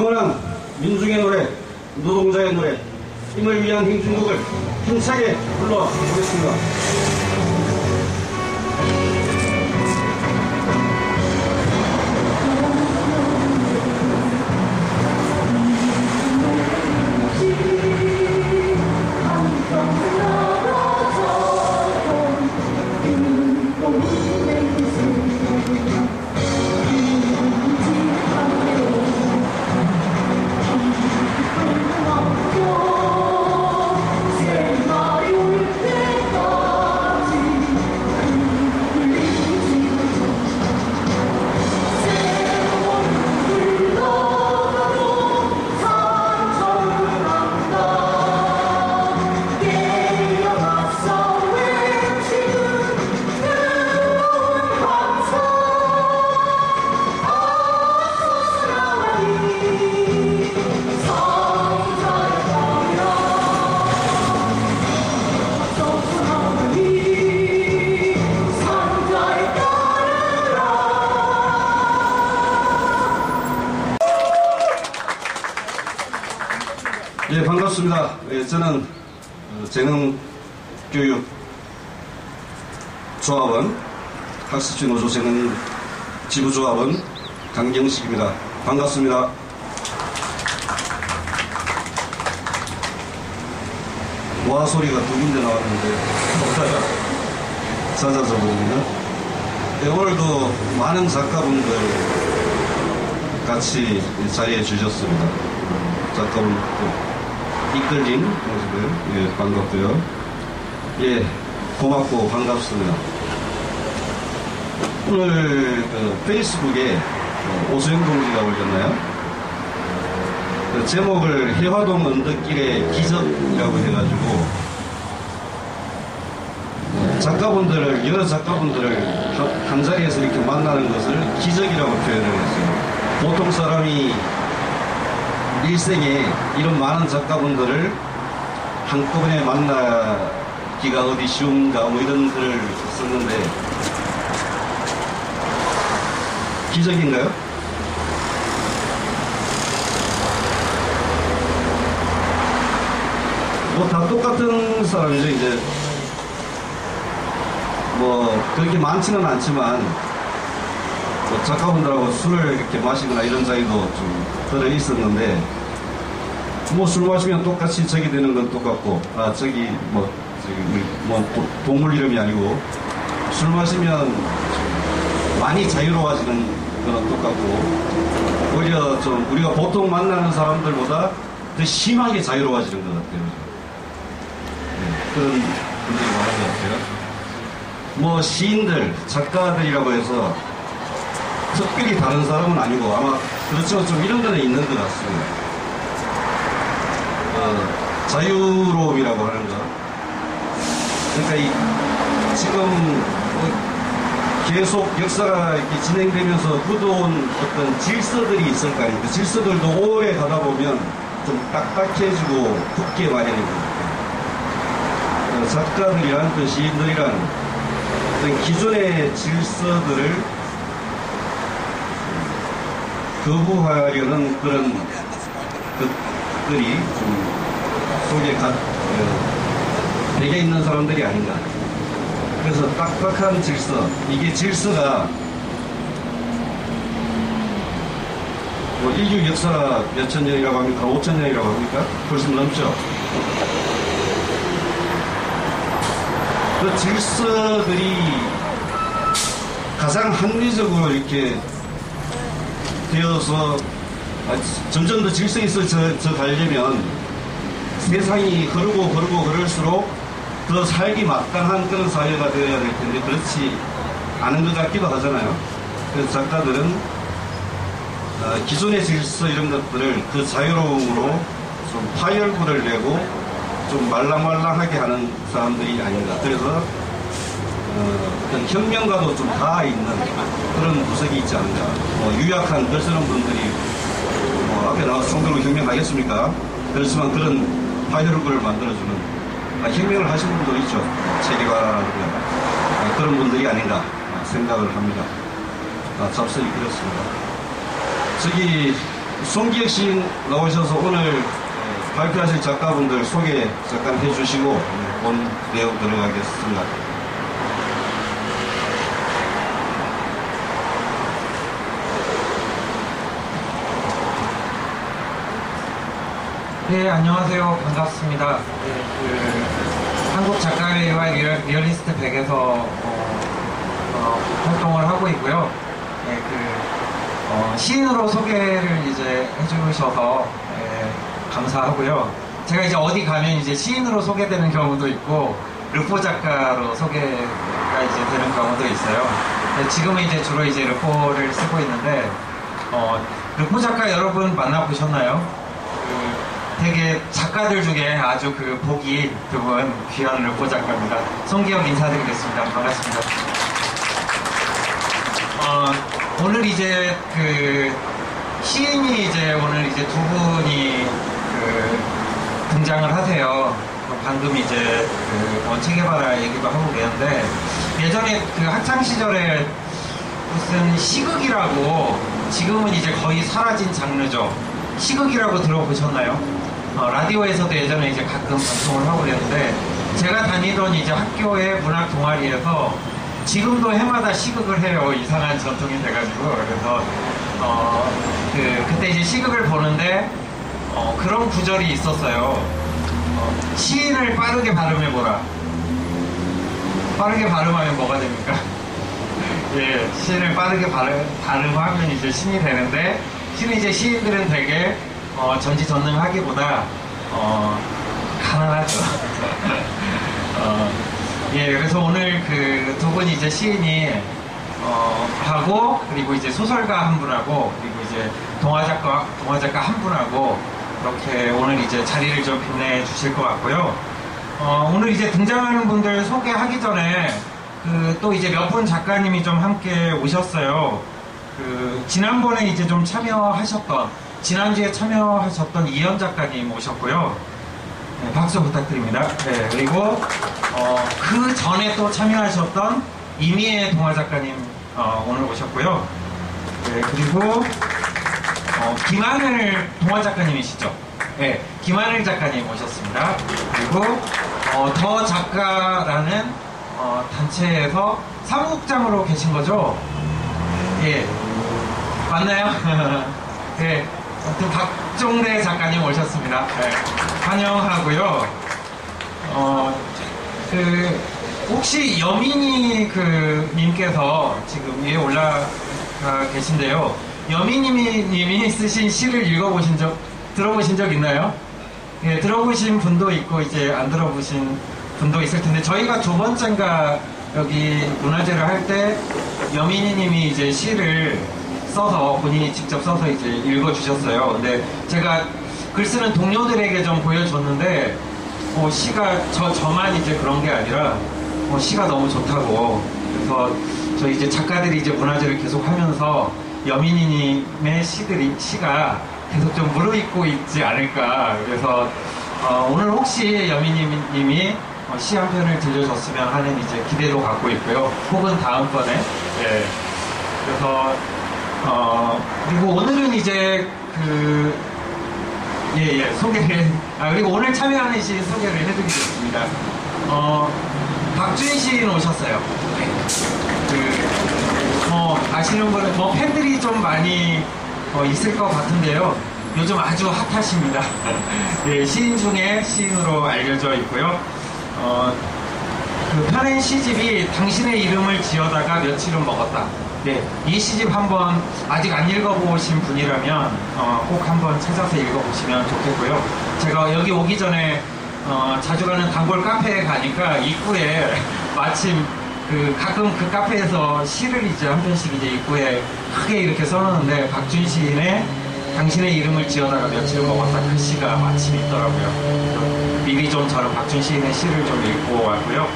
영원한 민중의 노래, 노동자의 노래, 힘을 위한 행진곡을 힘차게 불러보겠습니다. 예, 반갑습니다. 예, 저는 재능교육조합원, 학습지노조재능 지부조합원 강경식입니다. 반갑습니다. 와 소리가 두 군데 나왔는데 찾아서 봅니다. 예, 오늘도 많은 작가분들 같이 자리해 주셨습니다. 작가분들 이끌림 모습을 예, 반갑고요. 예, 고맙고 반갑습니다. 오늘 그 페이스북에 오수영 동지가 올렸나요? 그 제목을 해화동 언덕길의 기적이라고 해가지고 작가분들을, 여러 작가분들을 한 자리에서 이렇게 만나는 것을 기적이라고 표현을 했어요. 보통 사람이 일생에 이런 많은 작가분들을 한꺼번에 만나기가 어디 쉬운가 뭐 이런 글을 썼는데 기적인가요? 뭐 다 똑같은 사람이죠. 이제 뭐 그렇게 많지는 않지만 뭐 작가분들하고 술을 이렇게 마시거나 이런 자리도 좀 들어 있었는데 뭐 술 마시면 똑같이 저기 되는 건 똑같고 저기 뭐 동물 이름이 아니고 술 마시면 많이 자유로워지는 건 똑같고 오히려 좀 우리가 보통 만나는 사람들보다 더 심하게 자유로워지는 것 같아요. 네, 그런 분들이 많은 것 같아요. 뭐 시인들, 작가들이라고 해서 특별히 다른 사람은 아니고 아마 그렇지만 좀 이런 거는 있는 것 같습니다. 자유로움이라고 하는 거. 그러니까 지금 계속 역사가 이렇게 진행되면서 굳어온 어떤 질서들이 있을 거 아닙니까? 질서들도 오래 가다 보면 좀 딱딱해지고 굳게 마련입니다. 작가들이란 또 시인들이란 어떤 기존의 질서들을 거부하려는 그런 것들이 좀 속에 배겨 있는 사람들이 아닌가. 그래서 딱딱한 질서, 이게 질서가 뭐 인류 역사가 몇천 년이라고 합니까? 5천 년이라고 합니까? 훨씬 넘죠. 그 질서들이 가장 합리적으로 이렇게 되어서 점점 더 질서에 있어져 가려면 세상이 흐를수록 더 살기 마땅한 그런 사회가 되어야 될 텐데 그렇지 않은 것 같기도 하잖아요. 그래서 작가들은 기존의 질서 이런 것들을 그 자유로움으로 좀 파열구를 내고 좀 말랑말랑하게 하는 사람들이 아닌가. 그래서 어떤 혁명가도 좀 다 있는 그런 구석이 있지 않은가. 뭐 유약한 글 쓰는 분들이 뭐 앞에 나와서 총들고 혁명하겠습니까? 그렇지만 그런 파열구를 만들어주는 혁명을 하신 분도 있죠. 체계화라든가 그런 분들이 아닌가 생각을 합니다. 잡설이 그렇습니다. 저기 송기혁 시인 나오셔서 오늘 발표하실 작가분들 소개 잠깐 해주시고 본 내용 들어가겠습니다. 네, 안녕하세요. 반갑습니다. 네, 한국작가회와 리얼리스트 100에서 활동을 하고 있고요. 네, 시인으로 소개를 이제 해주셔서 감사하고요. 제가 이제 어디 가면 이제 시인으로 소개되는 경우도 있고 르포 작가로 소개가 이제 되는 경우도 있어요. 네, 지금은 이제 주로 이제 르포를 쓰고 있는데 르포 작가 여러분 만나보셨나요? 되게 작가들 중에 아주 복이 드문 귀한 르포 작가입니다. 송기혁 인사드리겠습니다. 반갑습니다. 오늘 이제 시인이 이제 오늘 이제 두 분이 등장을 하세요. 방금 이제 체게바라 얘기도 하고 그랬는데 예전에 학창 시절에 무슨 시극이라고 지금은 이제 거의 사라진 장르죠. 시극이라고 들어보셨나요? 라디오에서도 예전에 이제 가끔 방송을 하고 그랬는데 제가 다니던 이제 학교의 문학 동아리에서 지금도 해마다 시극을 해요. 이상한 전통이 돼가지고. 그래서 그때 이제 시극을 보는데 그런 구절이 있었어요. 시인을 빠르게 발음해보라. 빠르게 발음하면 뭐가 됩니까? 예, 시인을 빠르게 발음하면 이제 신이 되는데 실은 이제 시인들은 되게 전지전능하기보다 가난하죠. 예, 그래서 오늘 두 분이 이제 시인이 하고 그리고 이제 소설가 한 분하고 그리고 이제 동화작가 한 분하고 이렇게 오늘 이제 자리를 좀 빛내 주실 것 같고요. 오늘 이제 등장하는 분들 소개하기 전에 또 이제 몇 분 작가님이 좀 함께 오셨어요. 지난번에 이제 좀 지난주에 참여하셨던 이현 작가님 오셨고요. 네, 박수 부탁드립니다. 네, 그리고 그 전에 또 참여하셨던 이미애 동화 작가님 오늘 오셨고요. 네, 그리고 김하늘 동화 작가님이시죠? 네, 김하늘 작가님 오셨습니다. 그리고 더 작가라는 단체에서 사무국장으로 계신 거죠? 예, 맞나요? 네, 아무튼 박종래 작가님 오셨습니다. 네, 환영하고요. 혹시 여민이 님께서 지금 위에 올라가 계신데요. 여민이 님이 쓰신 시를 들어보신 적 있나요? 예, 들어보신 분도 있고 이제 안 들어보신 분도 있을 텐데 저희가 두 번째인가 여기 문화제를 할 때 여민이 님이 이제 시를 써서 본인이 직접 써서 이제 읽어주셨어요. 근데 제가 글 쓰는 동료들에게 좀 보여줬는데 시가 저만 이제 그런 게 아니라 시가 너무 좋다고. 그래서 저희 이제 작가들이 이제 문화제를 계속 하면서 여민이님의 시가 계속 좀 무르익고 있지 않을까. 그래서 오늘 혹시 여민이님이 시 한 편을 들려줬으면 하는 이제 기대도 갖고 있고요. 혹은 다음번에. 예. 그래서 그리고 오늘은 이제 소개를 그리고 오늘 참여하는 시인 소개를 해드리겠습니다. 박주인 시인 오셨어요. 아시는 분은 팬들이 좀 많이 있을 것 같은데요. 요즘 아주 핫하십니다. 예, 시인 중에 시인으로 알려져 있고요. 펴낸 시집이 당신의 이름을 지어다가 며칠은 먹었다. 네, 이 시집 한번 아직 안 읽어보신 분이라면 꼭 한번 찾아서 읽어보시면 좋겠고요. 제가 여기 오기 전에 자주 가는 단골 카페에 가니까 입구에 마침 가끔 그 카페에서 시를 이제 한 편씩 이제 입구에 크게 이렇게 써놓는데 박준 시인의 당신의 이름을 지어다가 며칠을 먹었다 그 시가 마침 있더라고요. 미리 좀 저는 박준 시인의 시를 좀 읽고 왔고요.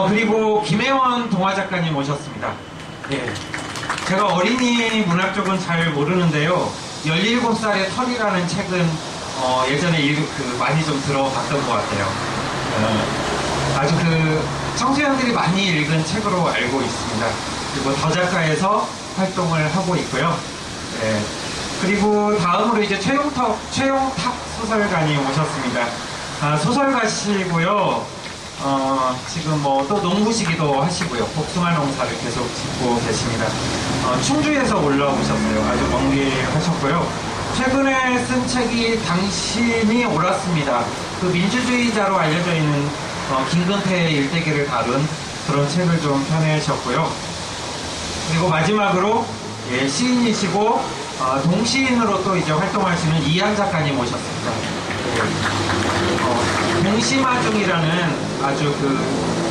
그리고 김혜원 동화 작가님 오셨습니다. 예. 제가 어린이 문학 쪽은 잘 모르는데요. 17살의 털이라는 책은 예전에 많이 좀 들어봤던 것 같아요. 아주 청소년들이 많이 읽은 책으로 알고 있습니다. 그리고 더 작가에서 활동을 하고 있고요. 예. 그리고 다음으로 이제 최용탁 소설가님 오셨습니다. 소설가시고요. 지금 뭐 또 농부시기도 하시고요. 복숭아 농사를 계속 짓고 계십니다. 충주에서 올라오셨어요. 아주 먼 길 하셨고요. 최근에 쓴 책이 당신이 옳았습니다. 그 민주주의자로 알려져 있는 김근태의 일대기를 다룬 그런 책을 좀 펴내셨고요. 그리고 마지막으로 시인이시고 동시인으로 또 이제 활동하시는 이한 작가님 오셨습니다. 동시마중이라는 아주 그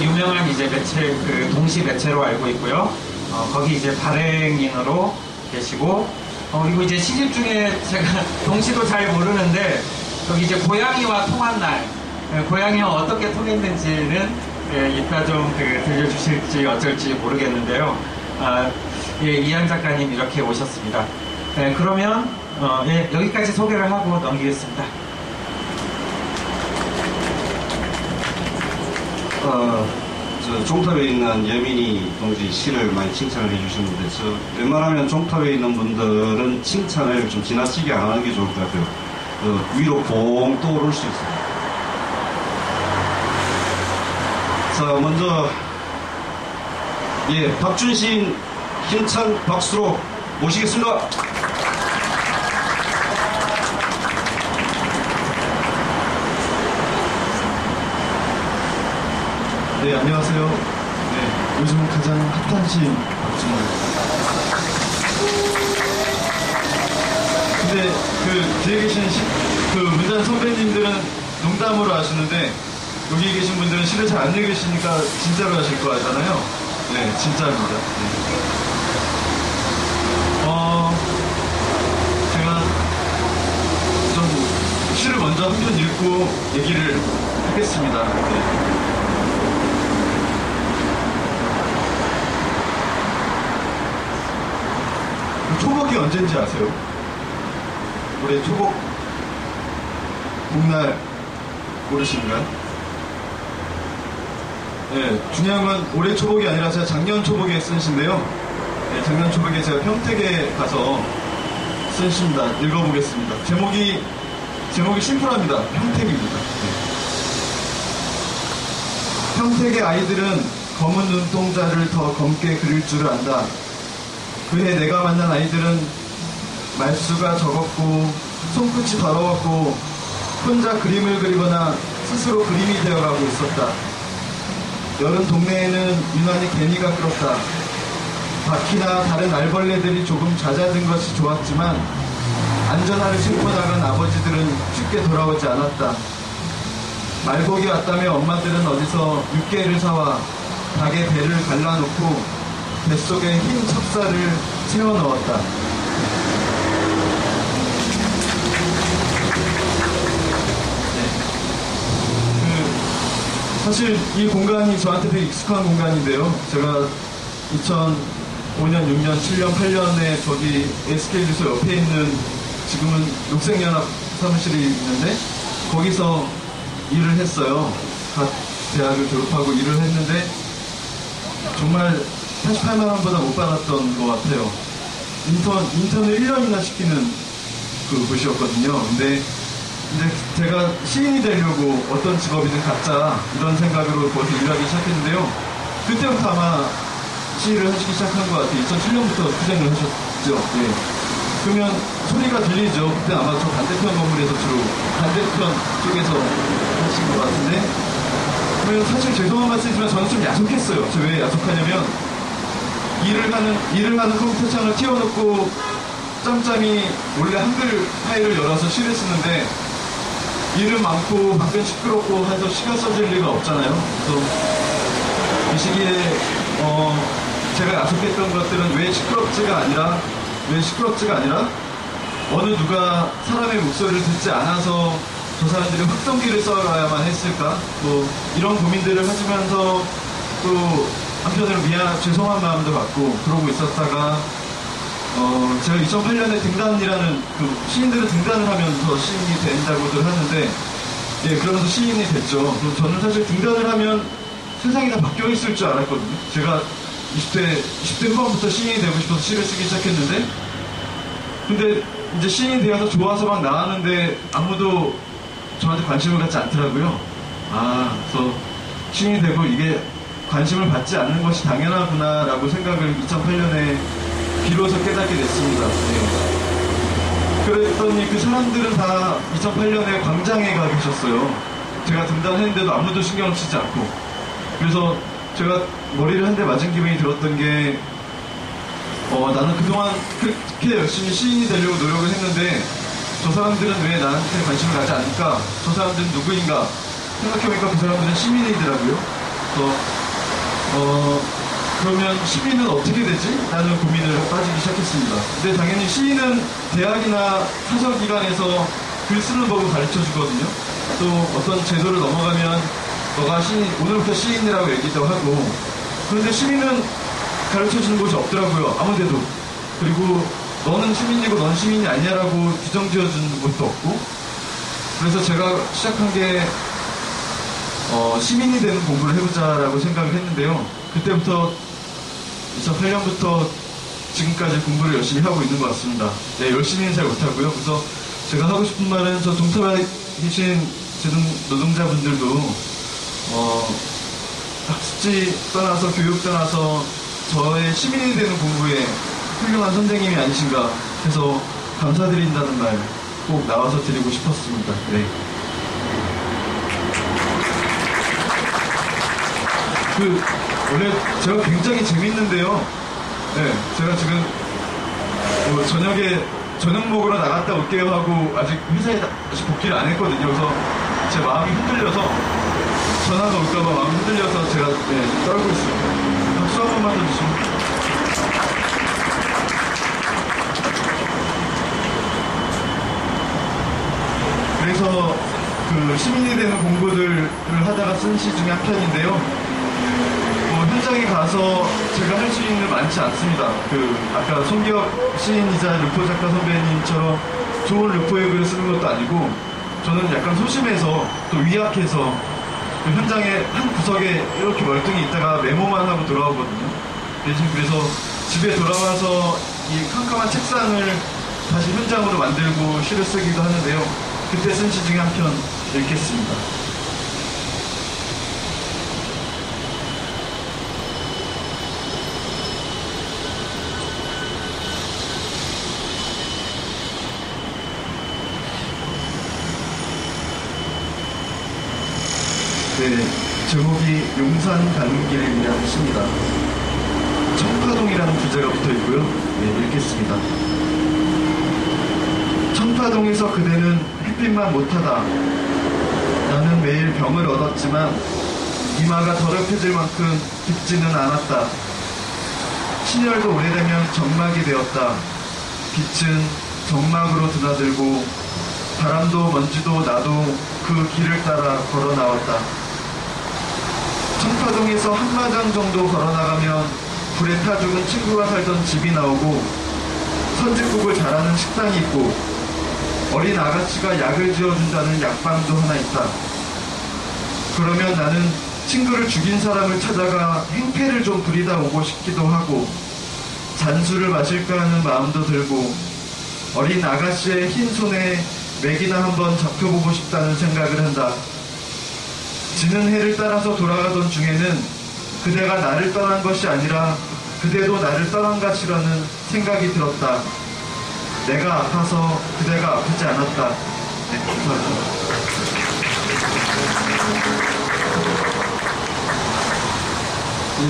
유명한 이제 매체, 그 동시 매체로 알고 있고요. 거기 이제 발행인으로 계시고, 그리고 이제 시집 중에 제가 동시도 잘 모르는데, 여기 이제 고양이와 통한 날, 고양이와 어떻게 통했는지는 이따 좀 들려주실지 어쩔지 모르겠는데요. 이한 작가님 이렇게 오셨습니다. 그러면 여기까지 소개를 하고 넘기겠습니다. 저 종탑에 있는 여민이 동지 시를 많이 칭찬을 해주셨는데, 웬만하면 종탑에 있는 분들은 칭찬을 좀 지나치게 안 하는 게 좋을 것 같아요. 위로 봉 떠오를 수 있어요. 자, 먼저 박준 시인 힘찬 박수로 모시겠습니다. 네, 안녕하세요. 네, 요즘 가장 핫한 시인 박준호입니다. 근데 뒤에 계신 문단 선배님들은 농담으로 하시는데 여기 계신 분들은 시를 잘 안 읽으시니까 진짜로 하실 거 하잖아요. 네, 진짜입니다. 네. 제가 좀 시를 먼저 한 편 읽고 얘기를 하겠습니다. 네. 초복이 언제인지 아세요? 올해 초복 복날 모르시는가요? 네, 중요한 건 올해 초복이 아니라 제가 작년 초복에 쓴 시인데요. 네, 작년 초복에 제가 평택에 가서 쓴 시입니다. 읽어보겠습니다. 제목이 심플합니다. 평택입니다. 네. 평택의 아이들은 검은 눈동자를 더 검게 그릴 줄 안다. 그해 내가 만난 아이들은 말수가 적었고 손끝이 더러웠고 혼자 그림을 그리거나 스스로 그림이 되어가고 있었다. 여름 동네에는 유난히 개미가 끌었다. 바퀴나 다른 알벌레들이 조금 잦아든 것이 좋았지만 안전화를 신고 나간 아버지들은 쉽게 돌아오지 않았다. 말복이 왔다며 엄마들은 어디서 육개를 사와 닭의 배를 갈라놓고 뱃속에 흰 찹쌀을 채워 넣었다. 사실 이 공간이 저한테 되게 익숙한 공간인데요. 제가 2005년, 6년, 7년, 8년에 저기 SK주소 옆에 있는 지금은 녹색연합 사무실이 있는데 거기서 일을 했어요. 갓 대학을 졸업하고 일을 했는데 정말 88만 원보다 못 받았던 것 같아요. 인턴을 1년이나 시키는 그 곳이었거든요. 근데 이제 제가 시인이 되려고 어떤 직업이든 갖자 이런 생각으로 거기서 일하기 시작했는데요. 그때부터 아마 시를 하시기 시작한 것 같아요. 2007년부터 투쟁을 하셨죠. 예. 그러면 소리가 들리죠. 그때 아마 저 반대편 건물에서 주로 반대편 쪽에서 하신 것 같은데, 그러면 사실 죄송한 말씀이지만 저는 좀 야속했어요. 저 왜 야속하냐면 일을 하는 컴퓨터 창을 띄워놓고 짬짬이 원래 한글 파일을 열어서 시를 쓰는데 일은 많고 밖은 시끄럽고 해서 시가 써질 리가 없잖아요. 그래서 이 시기에 제가 야속했던 것들은 왜 시끄럽지가 아니라 어느 누가 사람의 목소리를 듣지 않아서 저 사람들이 흑성기를 써야만 했을까, 뭐 이런 고민들을 하시면서 또 한편으로 죄송한 마음도 갖고 그러고 있었다가 제가 2008년에 등단이라는 시인들은 등단을 하면서 시인이 된다고들 하는데, 예, 그러면서 시인이 됐죠. 저는 사실 등단을 하면 세상이 다 바뀌어 있을 줄 알았거든요. 제가 20대 후반부터 시인이 되고 싶어서 시를 쓰기 시작했는데, 근데 이제 시인이 되어서 좋아서 막 나왔는데 아무도 저한테 관심을 갖지 않더라고요. 그래서 시인이 되고 이게 관심을 받지 않는 것이 당연하구나라고 생각을 2008년에 비로소 깨닫게 됐습니다. 네. 그랬더니 그 사람들은 다 2008년에 광장에 가 계셨어요. 제가 등단했는데도 아무도 신경을 쓰지 않고. 그래서 제가 머리를 한 대 맞은 기분이 들었던 게 나는 그동안 그렇게 열심히 시인이 되려고 노력을 했는데 저 사람들은 왜 나한테 관심을 가지 않을까? 저 사람들은 누구인가? 생각해보니까 그 사람들은 시민이더라고요. 그래서 그러면 시민은 어떻게 되지? 라는 고민을 빠지기 시작했습니다. 근데 당연히 시인은 대학이나 사설기관에서 글 쓰는 법을 가르쳐 주거든요. 또 어떤 제도를 넘어가면 너가 시인, 오늘부터 시인이라고 얘기도 하고. 그런데 시민은 가르쳐 주는 곳이 없더라고요. 아무데도. 그리고 너는 시민이고 넌 시민이 아니냐라고 규정 지어주는 곳도 없고. 그래서 제가 시작한 게 시민이 되는 공부를 해보자라고 생각을 했는데요. 그때부터 2008년부터 지금까지 공부를 열심히 하고 있는 것 같습니다. 네, 열심히는 잘 못하고요. 그래서 제가 하고 싶은 말은 저 동참에 계신 제동 노동자분들도 학습지 떠나서 교육 떠나서 저의 시민이 되는 공부에 훌륭한 선생님이 아니신가 해서 감사드린다는 말 꼭 나와서 드리고 싶었습니다. 네. 원래 제가 굉장히 재밌는데요. 네, 제가 지금 저녁에 저녁 먹으러 나갔다 올게요 하고 아직 회사에 다시 복귀를 안 했거든요. 그래서 제 마음이 흔들려서 전화가 올까봐 마음이 흔들려서 제가 떨고 있어요. 박수 한 번만 더 주시면. 그래서 그 시민이 되는 공부들을 하다가 쓴 시 중에 한 편인데요. 현장에 가서 제가 할 수 있는 게 많지 않습니다. 아까 손기혁 시인이자 르포 작가 선배님처럼 좋은 르포의 글을 쓰는 것도 아니고 저는 약간 소심해서 또 위약해서 그 현장의 한 구석에 이렇게 멀뚱히 있다가 메모만 하고 돌아오거든요. 그래서 집에 돌아와서 이 캄캄한 책상을 다시 현장으로 만들고 시를 쓰기도 하는데요. 그때 쓴 시 중에 한 편 읽겠습니다. 네, 제목이 용산 가는 길이라는 시입니다. 청파동이라는 부제가 붙어 있고요. 네, 읽겠습니다. 청파동에서 그대는 햇빛만 못하다. 나는 매일 병을 얻었지만 이마가 더럽혀질 만큼 붓지는 않았다. 신혈도 오래되면 점막이 되었다. 빛은 점막으로 드나들고 바람도 먼지도 나도 그 길을 따라 걸어 나왔다. 청파동에서 한마장 정도 걸어나가면 불에 타 죽은 친구가 살던 집이 나오고 선짓국을 잘하는 식당이 있고 어린 아가씨가 약을 지어준다는 약방도 하나 있다. 그러면 나는 친구를 죽인 사람을 찾아가 행패를 좀 부리다 오고 싶기도 하고 잔술을 마실까 하는 마음도 들고 어린 아가씨의 흰 손에 맥이나 한번 잡혀보고 싶다는 생각을 한다. 지는 해를 따라서 돌아가던 중에는 그대가 나를 떠난 것이 아니라 그대도 나를 떠난 것이라는 생각이 들었다. 내가 아파서 그대가 아프지 않았다. 네, 감사합니다.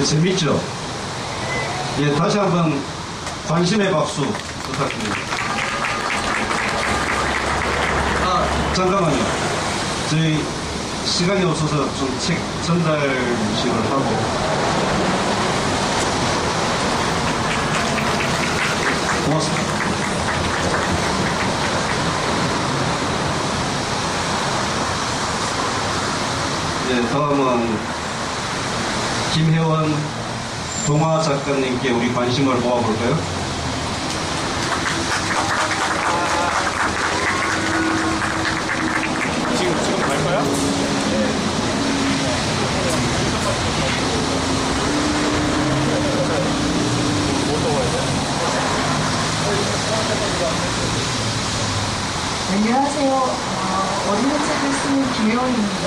재밌죠? 다시 한번 관심의 박수 부탁드립니다. 잠깐만요. 저희 시간이 없어서 좀 책 전달식을 하고. 고맙습니다. 다음은 김혜원 동화 작가님께 우리 관심을 모아볼까요? 지금 갈 거야? 뭐 먹어야 돼? 안녕하세요. 어린이 책을 쓰는 김혜원입니다.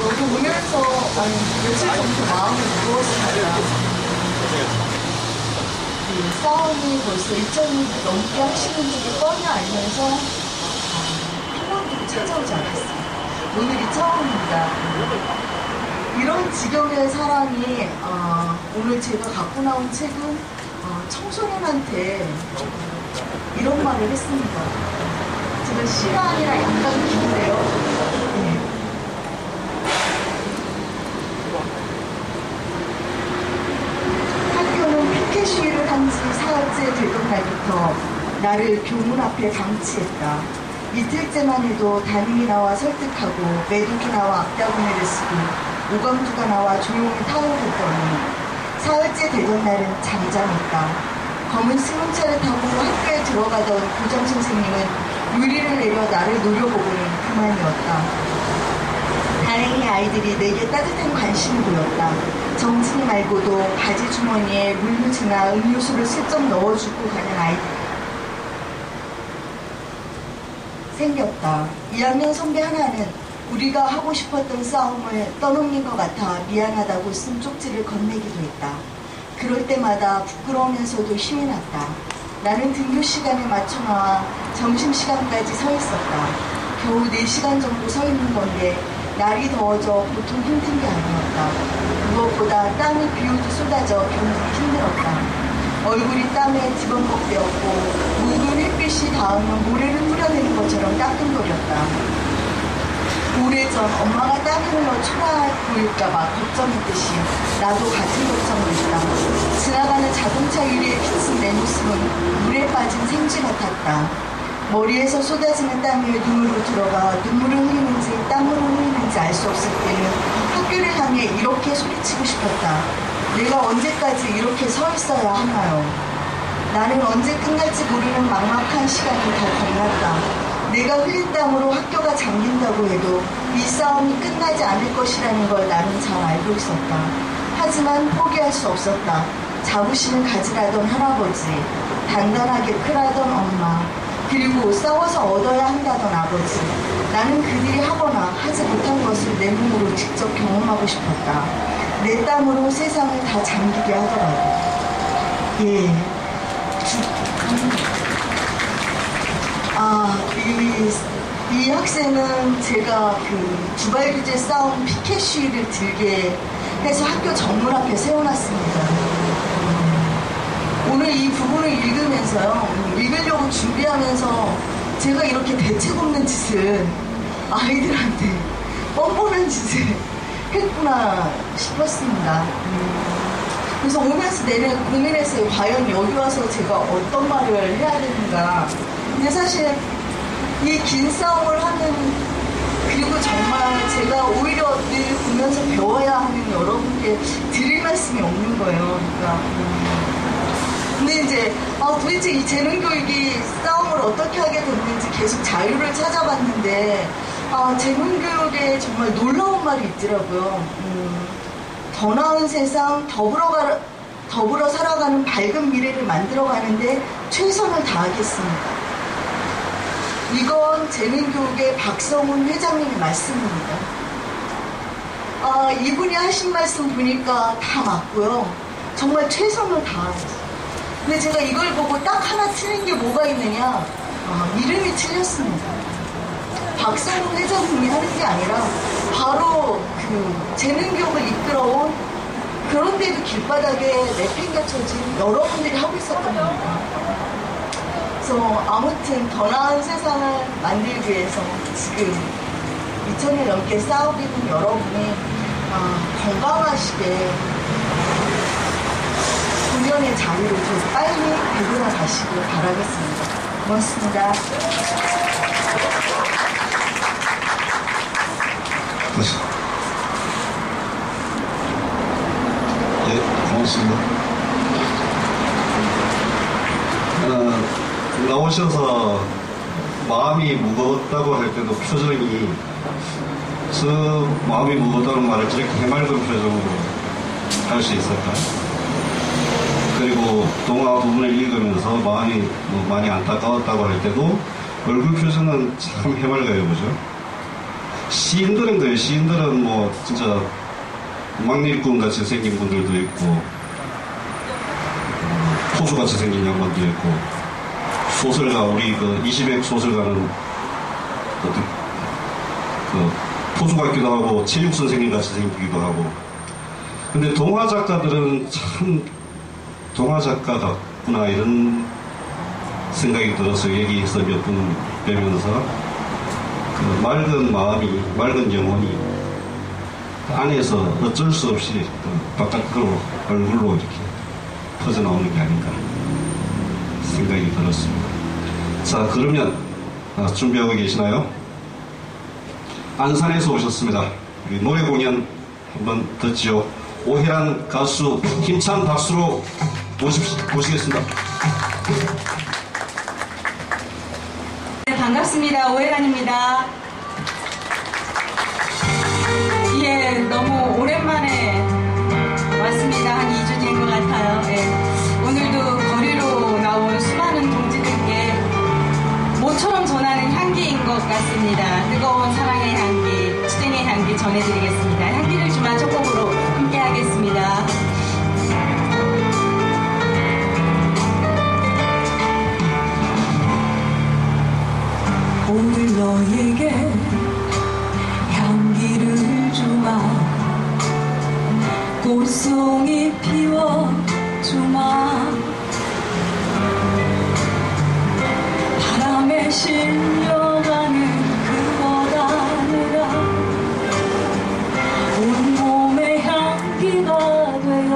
여기 오면서 며칠 전부터 마음이 무거웠습니다. 싸움이 벌써 1년 넘게 하시는 줄을 뻔히 알면서 한 번도 찾아오지 않았어요. 오늘이 처음입니다. 이런 지경의 사람이 오늘 제가 갖고 나온 책은 청소년한테 이런 말을 했습니다. 제가 시가 아니라 약간 긴데요. 네. 학교는 피켓 시위를 한 지 사흘째 되던 날부터 나를 교문 앞에 방치했다. 이틀째만 해도 담임이 나와 설득하고 매독이 나와 앞다구니를 쓰고 오감투가 나와 조용히 타협했더니 사흘째 되던 날은 잠잠했다. 검은 승용차를 타고 학교에 들어가던 교장선생님은 유리를 내려 나를 노려보고는 그만이었다. 다행히 아이들이 내게 따뜻한 관심을 보였다. 정진이 말고도 바지 주머니에 물류지나 음료수를 슬쩍 넣어주고 가는 아이들이 생겼다. 2학년 선배 하나는 우리가 하고 싶었던 싸움을 떠넘긴 것 같아 미안하다고 쓴 쪽지를 건네기도 했다. 그럴 때마다 부끄러우면서도 힘이 났다. 나는 등교 시간에 맞춰 나와 점심시간까지 서 있었다. 겨우 4시간 정도 서 있는 건데 날이 더워져 보통 힘든 게 아니었다. 무엇보다 땀이 비오듯 쏟아져 견디기 힘들었다. 얼굴이 땀에 뒤범벅되었고 묵은 햇빛이 닿으면 모래를 뿌려내는 것처럼 따끔거렸다. 오래전 엄마가 땀이 흘러 초라해 보일까봐 걱정했듯이 나도 같은 걱정을 했다. 지나가는 자동차 유리에 비친 내 모습은 물에 빠진 생쥐 같았다. 머리에서 쏟아지는 땀이 눈으로 들어가 눈물을 흘리는지 땀으로 흘리는지 알 수 없을 때는 학교를 향해 이렇게 소리치고 싶었다. 내가 언제까지 이렇게 서 있어야 하나요? 나는 언제 끝날지 모르는 막막한 시간이 더 겁났다. 내가 흘린 땀으로 학교가 잠긴다고 해도 이 싸움이 끝나지 않을 것이라는 걸 나는 잘 알고 있었다. 하지만 포기할 수 없었다. 자부심을 가지라던 할아버지, 단단하게 크라던 엄마, 그리고 싸워서 얻어야 한다던 아버지. 나는 그들이 하거나 하지 못한 것을 내 몸으로 직접 경험하고 싶었다. 내 땀으로 세상을 다 잠기게 하더라고. 예. 이 학생은 제가 그 두발규제 싸움 피켓 시위를 들게 해서 학교 정문 앞에 세워놨습니다. 오늘 이 부분을 읽으면서요, 읽으려고 준비하면서 제가 이렇게 대책 없는 짓을 아이들한테 뻔뻔한 짓을 했구나 싶었습니다. 그래서 오면서 내내 고민했어요. 과연 여기 와서 제가 어떤 말을 해야 되는가. 근데 사실 이 긴 싸움을 하는, 그리고 정말 제가 오히려 늘 보면서 배워야 하는 여러분께 드릴 말씀이 없는 거예요. 그러니까 근데 이제 도대체 이 재능교육이 싸움을 어떻게 하게 됐는지 계속 자유를 찾아봤는데 재능교육에 정말 놀라운 말이 있더라고요. 더 나은 세상, 더불어 살아가는 밝은 미래를 만들어가는데 최선을 다하겠습니다. 이건 재능교육의 박성훈 회장님의 말씀입니다. 이분이 하신 말씀 보니까 다 맞고요. 정말 최선을 다하겠어요. 근데 제가 이걸 보고 딱 하나 틀린 게 뭐가 있느냐? 이름이 틀렸습니다. 박성훈 회장님이 하는 게 아니라 바로 그 재능교육을 이끌어온, 그런데도 길바닥에 내팽개쳐진 여러분들이 하고 있었던 겁니다. 그래서 아무튼 더 나은 세상을 만들기 위해서 지금 2000년 넘게 싸우고 여러분이 건강하시게 본연의 자리로 좀 빨리 되돌아 가시길 바라겠습니다. 고맙습니다. 예, 고맙습니다. 나오셔서 마음이 무거웠다고 할 때도 표정이, 저 마음이 무겁다는 말을 저렇게 해맑은 표정으로 할 수 있을까요? 그리고 동화 부분을 읽으면서 마음이 많이 안타까웠다고 할 때도 얼굴 표정은 참 해맑아요, 그죠? 시인들은 그래요. 시인들은 뭐 진짜 막일꾼 같이 생긴 분들도 있고, 포수같이 생긴 양반도 있고, 소설가, 우리 그 20획 소설가는 그 포수 같기도 하고 체육 선생님 같이 생기기도 하고. 근데 동화 작가들은 참 동화 작가 같구나 이런 생각이 들어서 여기서 몇 분 뵈면서 그 맑은 마음이, 맑은 영혼이 안에서 어쩔 수 없이 바깥으로 얼굴로 이렇게 퍼져나오는 게 아닌가 생각이 들었습니다. 자, 그러면 준비하고 계시나요? 안산에서 오셨습니다. 우리 노래 공연 한번 듣지요. 오혜란 가수 힘찬 박수로 모시겠습니다. 네, 반갑습니다. 오혜란입니다. 예, 너무 오랜만에 왔습니다. 한 2주 된 것 같아요. 예. 오늘도 거리로 나온 수많은 동지들께 모처럼 전하는 향기인 것 같습니다. 뜨거운 사랑의 향기, 투쟁의 향기 전해드리겠습니다. 향기를 주마 첫 곡으로 함께 하겠습니다. 오늘 너에게 향기를 주마 꽃송이 피워주마 바람에 실려가는 그 바다느라 온몸에 향기가 되어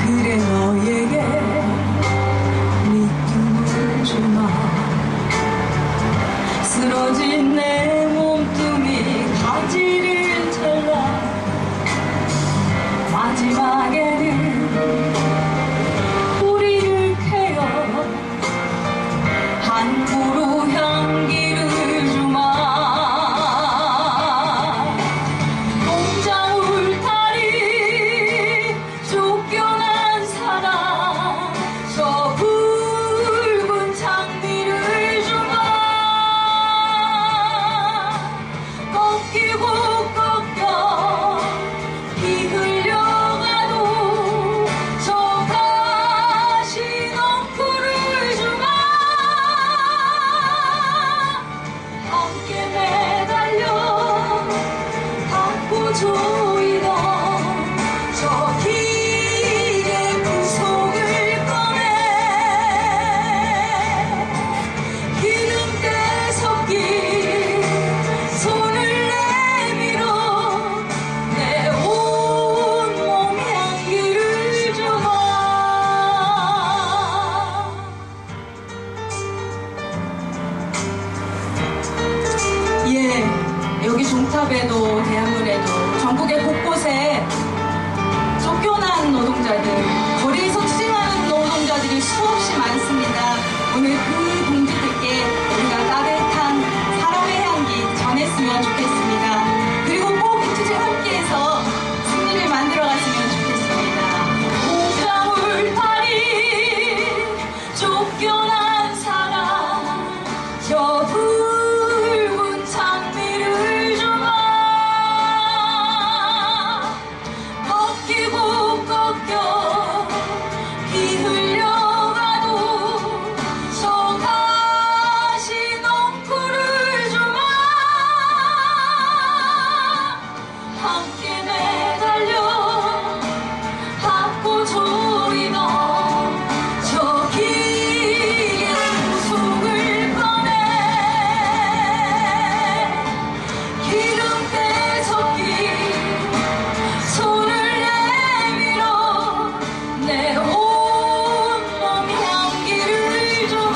그래 너에게 믿음을 주마 쓰러진 내 몸뚱이 가지를 잘라 마지막에는 뿌리를 캐어 한 그루 향기를 주마 공장 울타리 쫓겨난 사람 저 붉은 장미를 주마 꺾이고 꺾여 피 흘려가도 저 가시 넝쿨을 주마 함께 매달려 닿고 조이던 저 길의 구속을 꺼내 기름때 섞인 손을 내밀어 내 온몸 향기를 주마 예, 여기 종탑에도 대학로에도 전국의 곳곳에 쫓겨난 노동자들, 거리에서 투쟁하는 노동자들이 수없이 많습니다. 오늘 그 동지들께 우리가 따뜻한 사랑의 향기 전했으면 좋겠습니다. 그리고 꼭 이 투쟁 함께해서 승리를 만들어갔으면 좋겠습니다. 공장 울타리 쫓겨난 사람 저 붉은 장미를 주마 꺾이고 꺾여 피 흘려가도 저 가시 넝쿨을 주마 함께 매달려 닿고 조이던 저 길의 구속을 꺼내 기름때 섞인 손을 내밀어 내 온몸 향기를 주마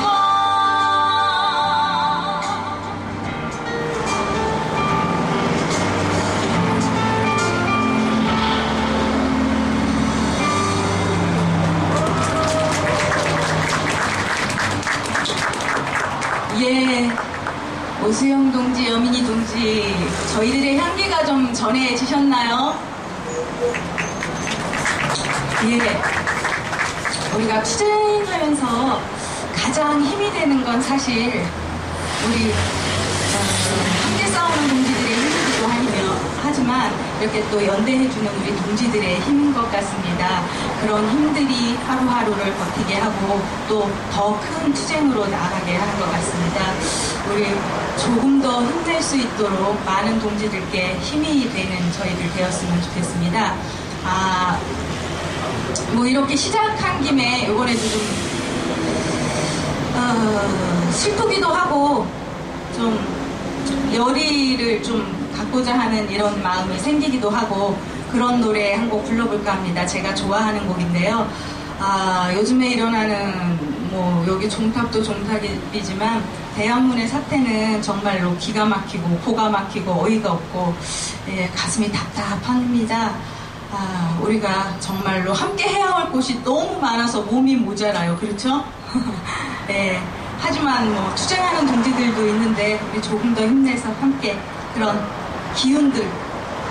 예, 오수영 동지, 여민이 동지, 저희들의 향기가 좀 전해지셨나요? 예. 우리가 투쟁하면서 가장 힘이 되는 건 사실 우리 함께 싸우는 동지들의 힘이기도 하지만 이렇게 또 연대해주는 우리 동지들의 힘인 것 같습니다. 그런 힘들이 하루하루를 버티게 하고 또 더 큰 투쟁으로 나아가게 하는 것 같습니다. 우리 조금 더 힘낼 수 있도록 많은 동지들께 힘이 되는 저희들 되었으면 좋겠습니다. 뭐 이렇게 시작한 김에 이번에도 좀 슬프기도 하고 좀 열의를 좀 갖고자 하는 이런 마음이 생기기도 하고 그런 노래 한 곡 불러볼까 합니다. 제가 좋아하는 곡인데요. 요즘에 일어나는 뭐 여기 종탑도 종탑이지만 대한문의 사태는 정말로 기가 막히고 코가 막히고 어이가 없고 가슴이 답답합니다. 우리가 정말로 함께 해야 할 곳이 너무 많아서 몸이 모자라요. 그렇죠? 네. 하지만 뭐 투쟁하는 동지들도 있는데 우리 조금 더 힘내서 함께 그런 기운들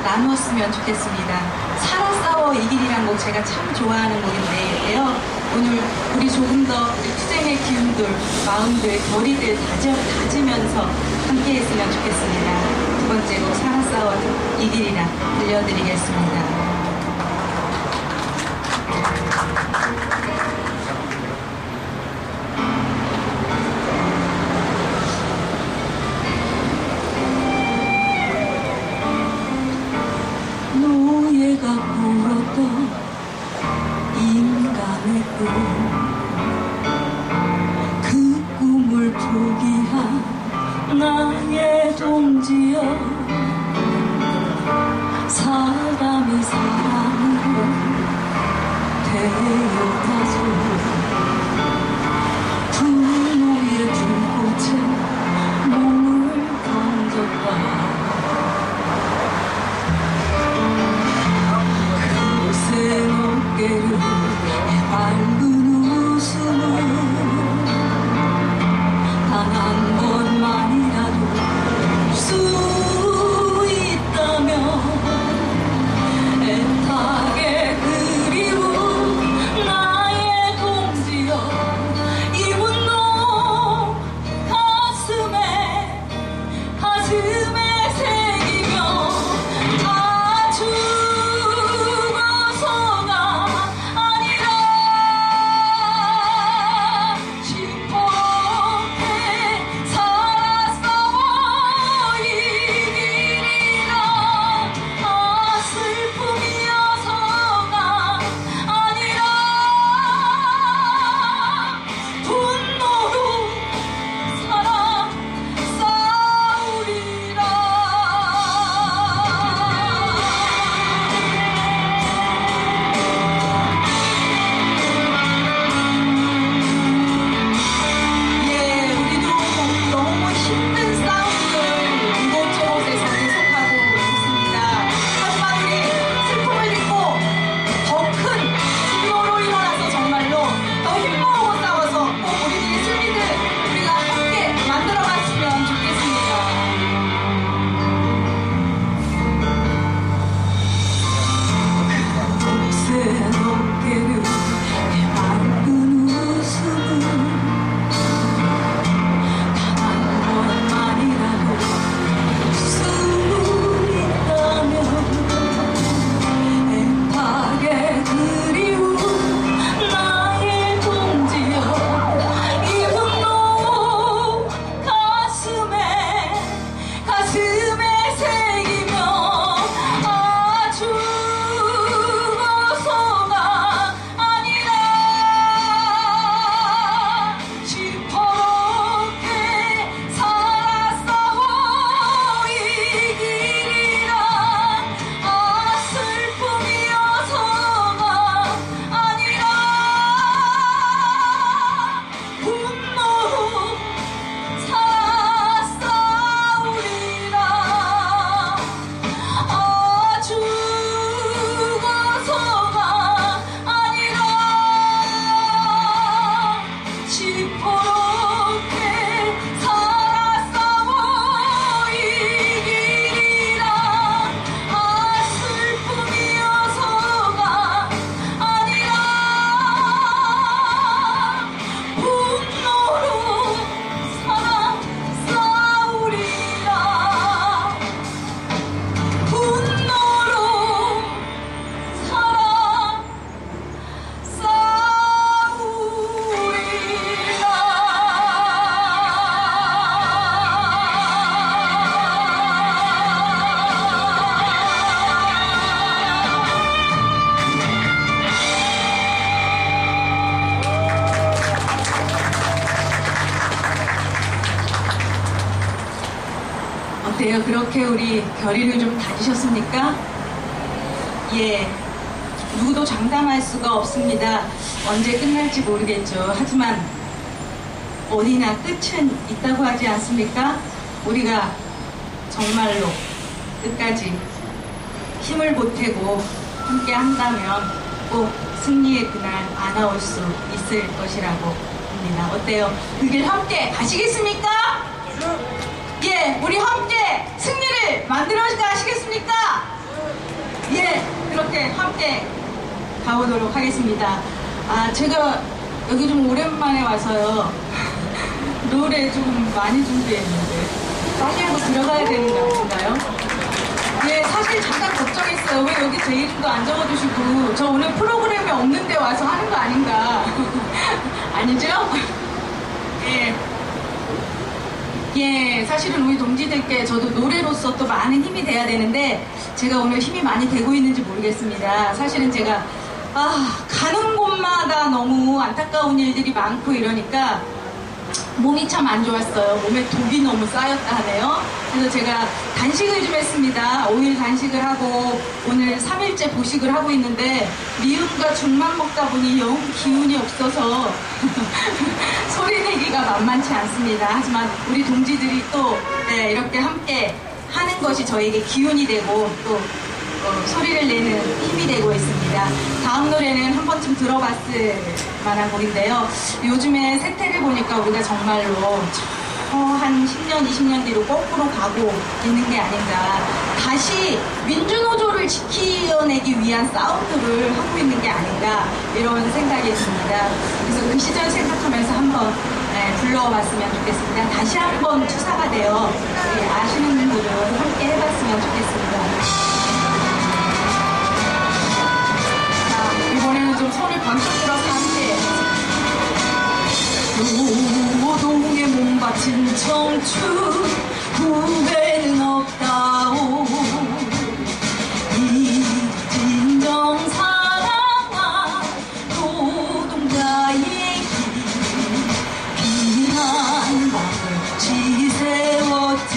나누었으면 좋겠습니다. 살아 싸워 이길이란 곡 제가 참 좋아하는 곡인데요. 오늘 우리 조금 더 투쟁의 기운들, 마음들, 결의들 다지면서 함께 했으면 좋겠습니다. 두 번째 곡 살아 싸워 이길이라 들려드리겠습니다. 노예가 꾸었던 인간의 그 꿈을 포기한 나의 동지여 사람이 사랑으로 태어나서 분노의 불꽃에 몸을 던졌다. 어깨를 밝은 웃음을 단 한 번만이라도 볼 수 있다면 애타게 그리운 나의 어때요? 그렇게 우리 결의를 좀 다지셨습니까? 예. 누구도 장담할 수가 없습니다. 언제 끝날지 모르겠죠. 하지만 어디나 끝은 있다고 하지 않습니까? 우리가 정말로 끝까지 힘을 보태고 함께 한다면 꼭 승리의 그날 안아올 수 있을 것이라고 봅니다. 어때요? 그 길 함께 가시겠습니까? 예, 우리 함께 승리를 만들어 가시겠습니까? 예, 그렇게 함께 가보도록 하겠습니다. 제가 여기 좀 오랜만에 와서요. 노래 좀 많이 준비했는데 빨리 하고 들어가야 되는 거 아닌가요? 예, 사실 잠깐 걱정했어요. 왜 여기 제 이름도 안 적어주시고 저 오늘 프로그램이 없는데 와서 하는 거 아닌가. 아니죠? 예, 사실은 우리 동지들께 저도 노래로서 또 많은 힘이 돼야 되는데 제가 오늘 힘이 많이 되고 있는지 모르겠습니다. 사실은 제가 가는 곳마다 너무 안타까운 일들이 많고 이러니까 몸이 참 안 좋았어요. 몸에 독이 너무 쌓였다 하네요. 그래서 제가 단식을 좀 했습니다. 5일 단식을 하고 오늘 3일째 보식을 하고 있는데 미음과 죽만 먹다 보니 영 기운이 없어서 소리 내기가 만만치 않습니다. 하지만 우리 동지들이 또 이렇게 함께 하는 것이 저에게 기운이 되고 또 소리를 내는 힘이 되고 있습니다. 다음 노래는 한 번쯤 들어봤을 만한 곡인데요. 요즘에 세태를 보니까 우리가 정말로 한 10년, 20년 뒤로 거꾸로 가고 있는 게 아닌가. 다시 민주노조를 지켜내기 위한 싸움들을 하고 있는 게 아닌가 이런 생각이 듭니다. 그래서 그 시절 생각하면서 한번 불러봤으면 좋겠습니다. 다시 한번 투사가 되어 아시는 분들은 함께 해봤으면 좋겠습니다. 이번에는 좀 손을 번쩍 들어서 함께 노동에 몸 바친 청춘 후회는 없다오 이 진정 사랑한 노동자의 길 비난방을 지새웠지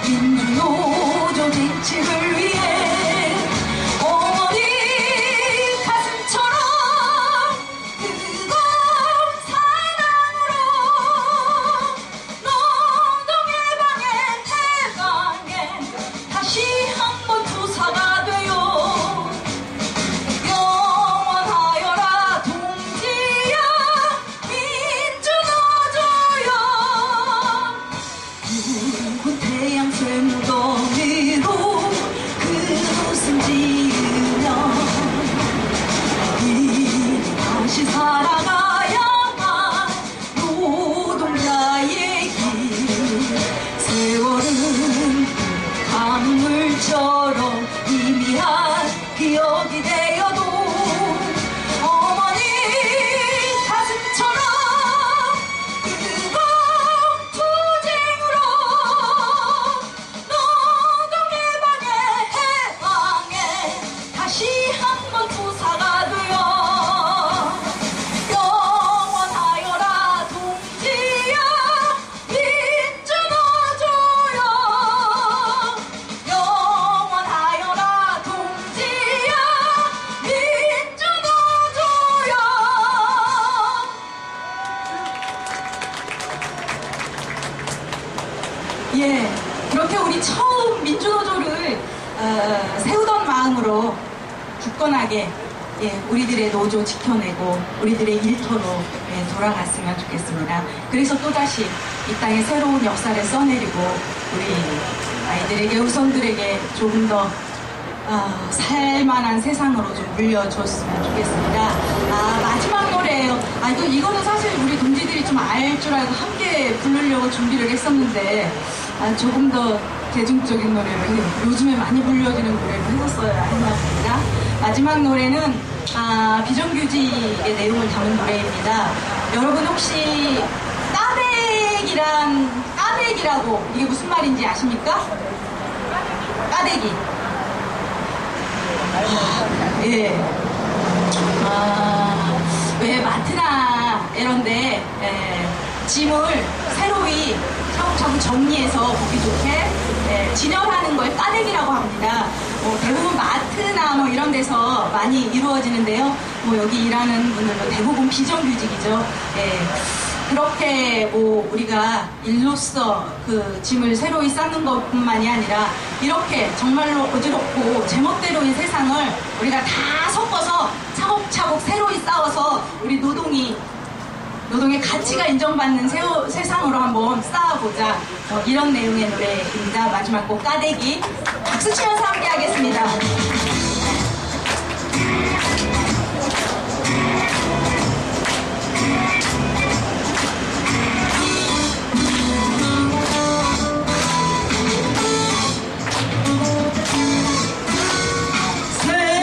민주노조 지침을 위해 어머니 가슴처럼 뜨거운 사랑으로 노동의 방에 다시 한번 투사가 되어 영원하여라 동지여 민주노조여 붉은 태양새 무더위로 그곳을 지으며 다시 살아가야만 노동자의 길 세월은 강물처럼 희미한 기억이 되어도 어머니 가슴처럼 뜨거운 투쟁으로 노동의 해방에 다시 한번 투사가 되어 영원하여라 동지여 민주노조여 영원하여라 동지여 민주노조여. 예, 그렇게 우리 처음 민주노조를 세우던 마음으로 굳건하게 우리들의 노조 지켜내고 우리들의 일터로 돌아갔으면 좋겠습니다. 그래서 또다시 이 땅에 새로운 역사를 써내리고 우리 아이들에게 후손들에게 조금 더 살만한 세상으로 좀 물려줬으면 좋겠습니다. 마지막 노래예요. 이거는 사실 우리 동지들이 좀 알 줄 알고 함께 부르려고 준비를 했었는데 조금 더 대중적인 노래를 요즘에 많이 불려지는 노래를 했었어야 했나 봅니다. 마지막 노래는 비정규직의 내용을 담은 노래입니다. 여러분 혹시 까대기라고 이게 무슨 말인지 아십니까? 까대기. 예. 왜 마트나 이런데 짐을 새로이 차곡차곡 정리해서 보기 좋게 진열하는 걸 까대기라고 합니다. 대부분 마트나 뭐 이런 데서 많이 이루어지는데요. 여기 일하는 분들은 대부분 비정규직이죠. 그렇게 우리가 일로서 그 짐을 새로이 쌓는 것뿐만이 아니라 이렇게 정말로 어지럽고 제멋대로인 세상을 우리가 다 섞어서 차곡차곡 새로이 쌓아서 우리 노동의 가치가 인정받는 세상으로 한번 쌓아보자. 이런 내용의 노래입니다. 마지막 곡 까대기 박수 치면서 함께 하겠습니다.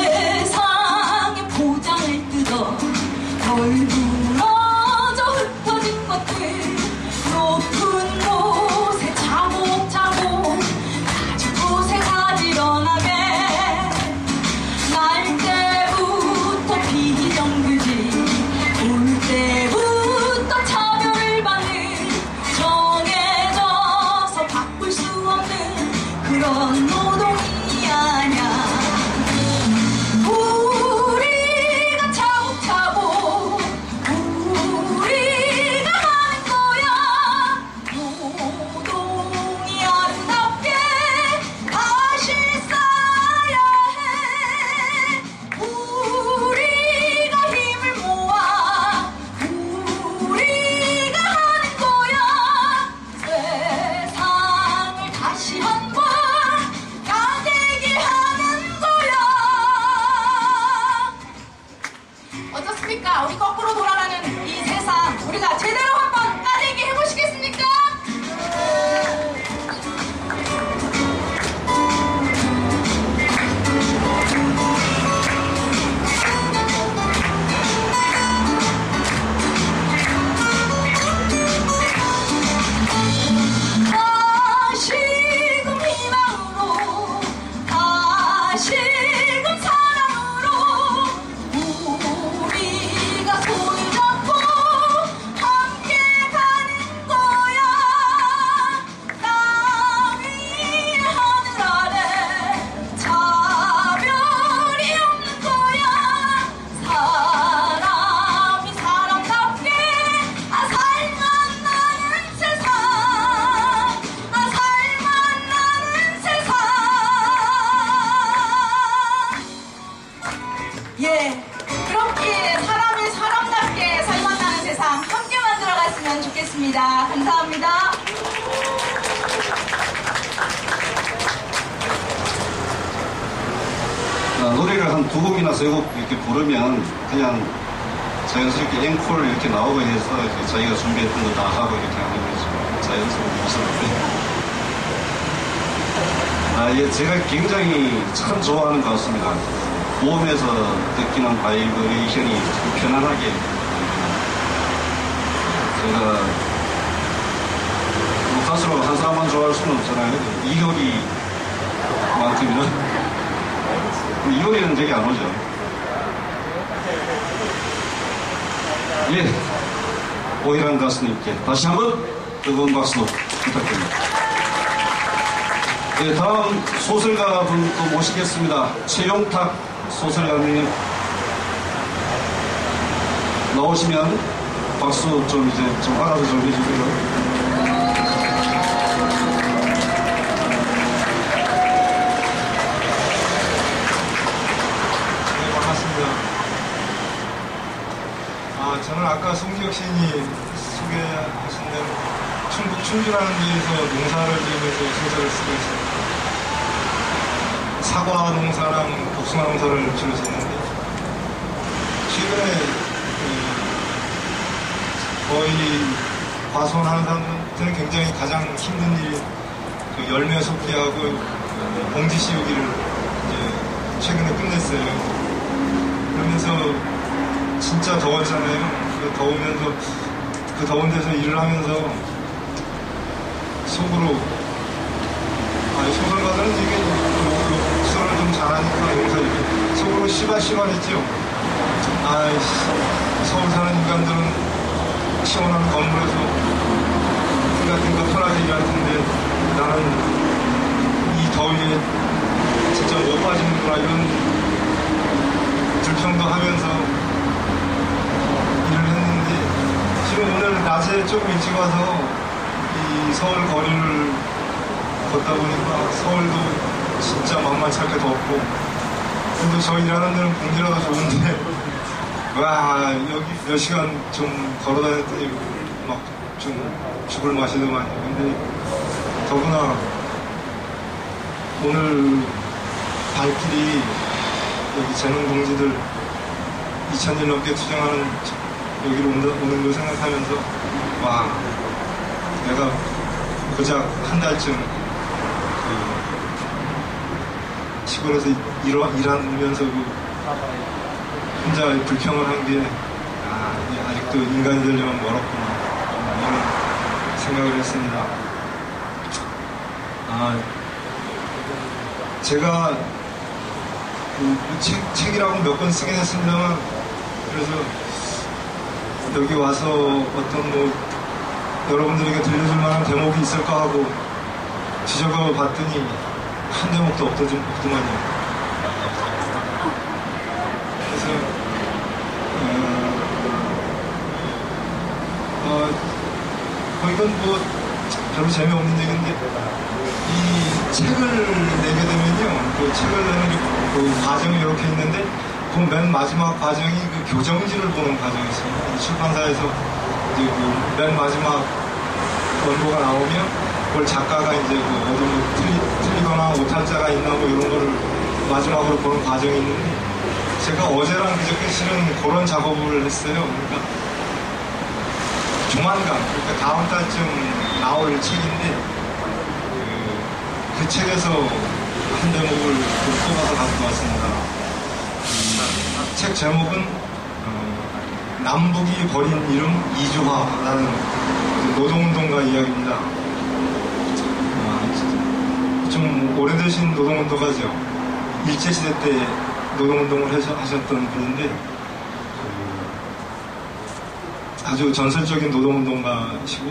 세상의 포장을 뜯어 널브러져 흩어진 것들 높은 곳에 차곡차곡 가진 곳에 가지런하게 날 때부터 비정규직 올 때부터 차별을 받는 정해져서 바꿀 수 없는 그런 노동이 아냐. 우리가 차곡차곡 우리가 하는 거야. 노동이 아름답게 다시 쌓아야 해. 우리가 힘을 모아 우리가 하는 거야. 세상을 다시 한번 까대기 하는 거야. 어떻습니까? 우리 거꾸로 돌아가는 이 세상 우리가 제대로 한번 까대기 해보시겠습니까? 다시금 희망으로 다시금 사랑으로 우리가 손을 잡고 함께 가는 거야. 땅 위에 하늘 아래 차별이 없는 거야. 사람이 사람답게 살만 나는 세상. 살만 나는 세상. 그렇게 사람이 사람답게 살만 나는 세상 함께 만들어갔으면 좋겠습니다. 감사합니다. 노래를 한 2곡이나 3곡 이렇게 부르면 그냥 자연스럽게 앵콜 이렇게 나오고 해서 이렇게 자기가 준비했던 거 다 하고 이렇게 하는 거죠. 자연스러운 모습을. 제가 굉장히 참 좋아하는 것 같습니다. 모험에서 느끼는 바이브레이션이 참 편안하게. 제가 가수로 한 사람만 좋아할 수는 없잖아요. 이효리만큼이나. 이효리는 되게 안 오죠. 오일한 가수님께 다시 한번 뜨거운 박수 부탁드립니다. 다음 소설가 분 또 모시겠습니다. 최용탁 소설가님 나오시면 박수 좀 알아서 좀 해주세요. 저는 아까 송지혁 시인이 소개하신 대로 충북 춘주라는 데에서 농사를 지으면서 소설을 쓰고 있습니다. 사과 농사랑 복숭아 농사를 주로 짓는데 최근에 거의 과수원하는 사람들은 굉장히 가장 힘든 일이 그 열매 섭취하고 봉지 씌우기를 이제 최근에 끝냈어요. 그러면서 진짜 더웠잖아요. 더우면서 그 더운 데서 일을 하면서 속으로 소설가들은 이게 독서를 좀 잘하니까 여기서 이렇게 속으로 시바시바했죠. 서울 사는 인간들은 시원한 건물에서 같은 거 편하게 일할 텐데 나는 이 더위에 진짜 못 빠지는구나 이런 불평도 하면서 일을 했는데 지금 오늘 낮에 조금 일찍 와서 이 서울 거리를 걷다 보니까 서울도 진짜 만만치 않게 덥고 그래도 저희 일하는 데는 공기라도 좋은데 와 여기 몇 시간 좀 걸어다녔더니 막 좀 죽을 맛이더만. 근데 더구나 오늘 발길이 여기 재능 동지들 2000일 넘게 투쟁하는 여기로 오는 걸 생각하면서 와 내가 고작 한 달쯤 그 시골에서 일하면서 혼자 불평을 한 게 아직도 인간이 되려면 멀었구나 이런 생각을 했습니다. 제가 책이라고 몇 권 쓰긴 했습니다만 그래서 여기 와서 어떤 뭐 여러분들에게 들려줄 만한 대목이 있을까 하고 지적을 봤더니 한 대목도 없더만요. 그래서 이건 뭐 별로 재미없는 얘기인데 이 책을 내게 되면요 그 책을 내는 그 과정이 이렇게 있는데 그 맨 마지막 과정이 그 교정지를 보는 과정이 있습니다. 출판사에서 이제 그 맨 마지막 원고가 나오면 그걸 작가가 이제 그 어디 뭐 틀리거나 오탈자가 있나 뭐 이런 거를 마지막으로 보는 과정이 있는데 제가 어제랑 그저께 실은 그런 작업을 했어요. 그러니까 조만간, 그러니까 다음 달쯤 나올 책인데, 그 책에서 한 대목을 뽑아서 가지고 왔습니다. 책 제목은, 남북이 버린 이름 이주화라는 노동운동가 이야기입니다. 좀 오래되신 노동운동가죠. 일제시대 때 노동운동을 하셨던 분인데, 아주 전설적인 노동운동가시고,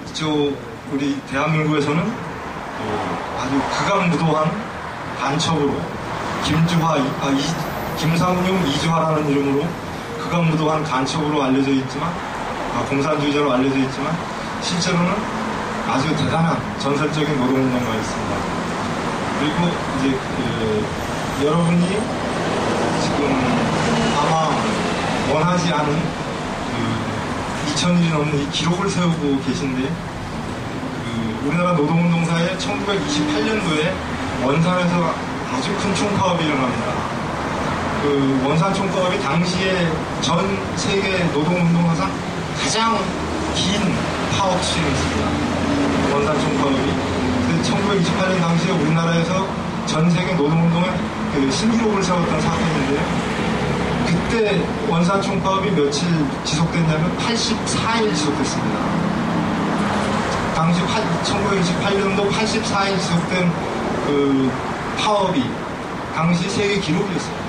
이쪽 우리 대한민국에서는 아주 극악무도한 간첩으로 김상용 이주화라는 이름으로 극악무도한 간첩으로 알려져 있지만, 공산주의자로 알려져 있지만, 실제로는 아주 대단한 전설적인 노동운동가였습니다. 그리고 이제 여러분이 지금 아마 원하지 않은 2000일이 넘는 이 기록을 세우고 계신데 우리나라 노동운동사에 1928년도에 원산에서 아주 큰 총파업이 일어납니다. 그 원산 총파업이 당시에 전 세계 노동운동사상 가장 긴 파업 수준이었습니다. 원산 총파업이. 1928년 당시에 우리나라에서 전 세계 노동운동에 신기록을 세웠던 사건인데요. 그때 원산 총파업이 며칠 지속됐냐면 84일 지속됐습니다. 당시 1928년도 84일 지속된 그 파업이 당시 세계 기록이었습니다.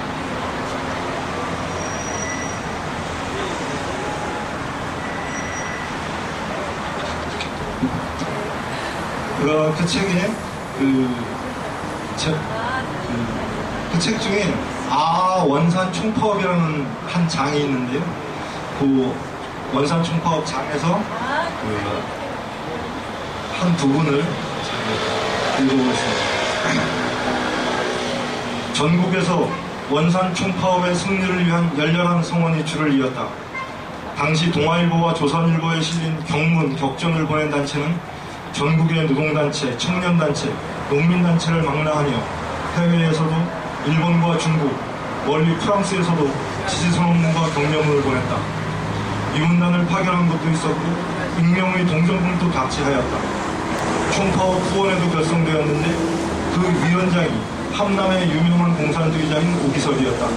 그 책에 그 책 중에 원산 총파업이라는 한 장이 있는데요. 그 원산 총파업 장에서 한 부분을 읽어보겠습니다. 전국에서 원산 총파업의 승리를 위한 열렬한 성원이 줄을 이었다. 당시 동아일보와 조선일보에 실린 경문, 격전을 보낸 단체는 전국의 노동단체, 청년단체, 농민단체를 망라하며 해외에서도 일본과 중국, 멀리 프랑스에서도 지지선언문과 격려문을 보냈다. 유문단을 파견한 것도 있었고 익명의 동정군도 같이하였다. 총파업 후원에도 결성되었는데 그 위원장이 함남의 유명한 공산주의자인 오기섭이었다.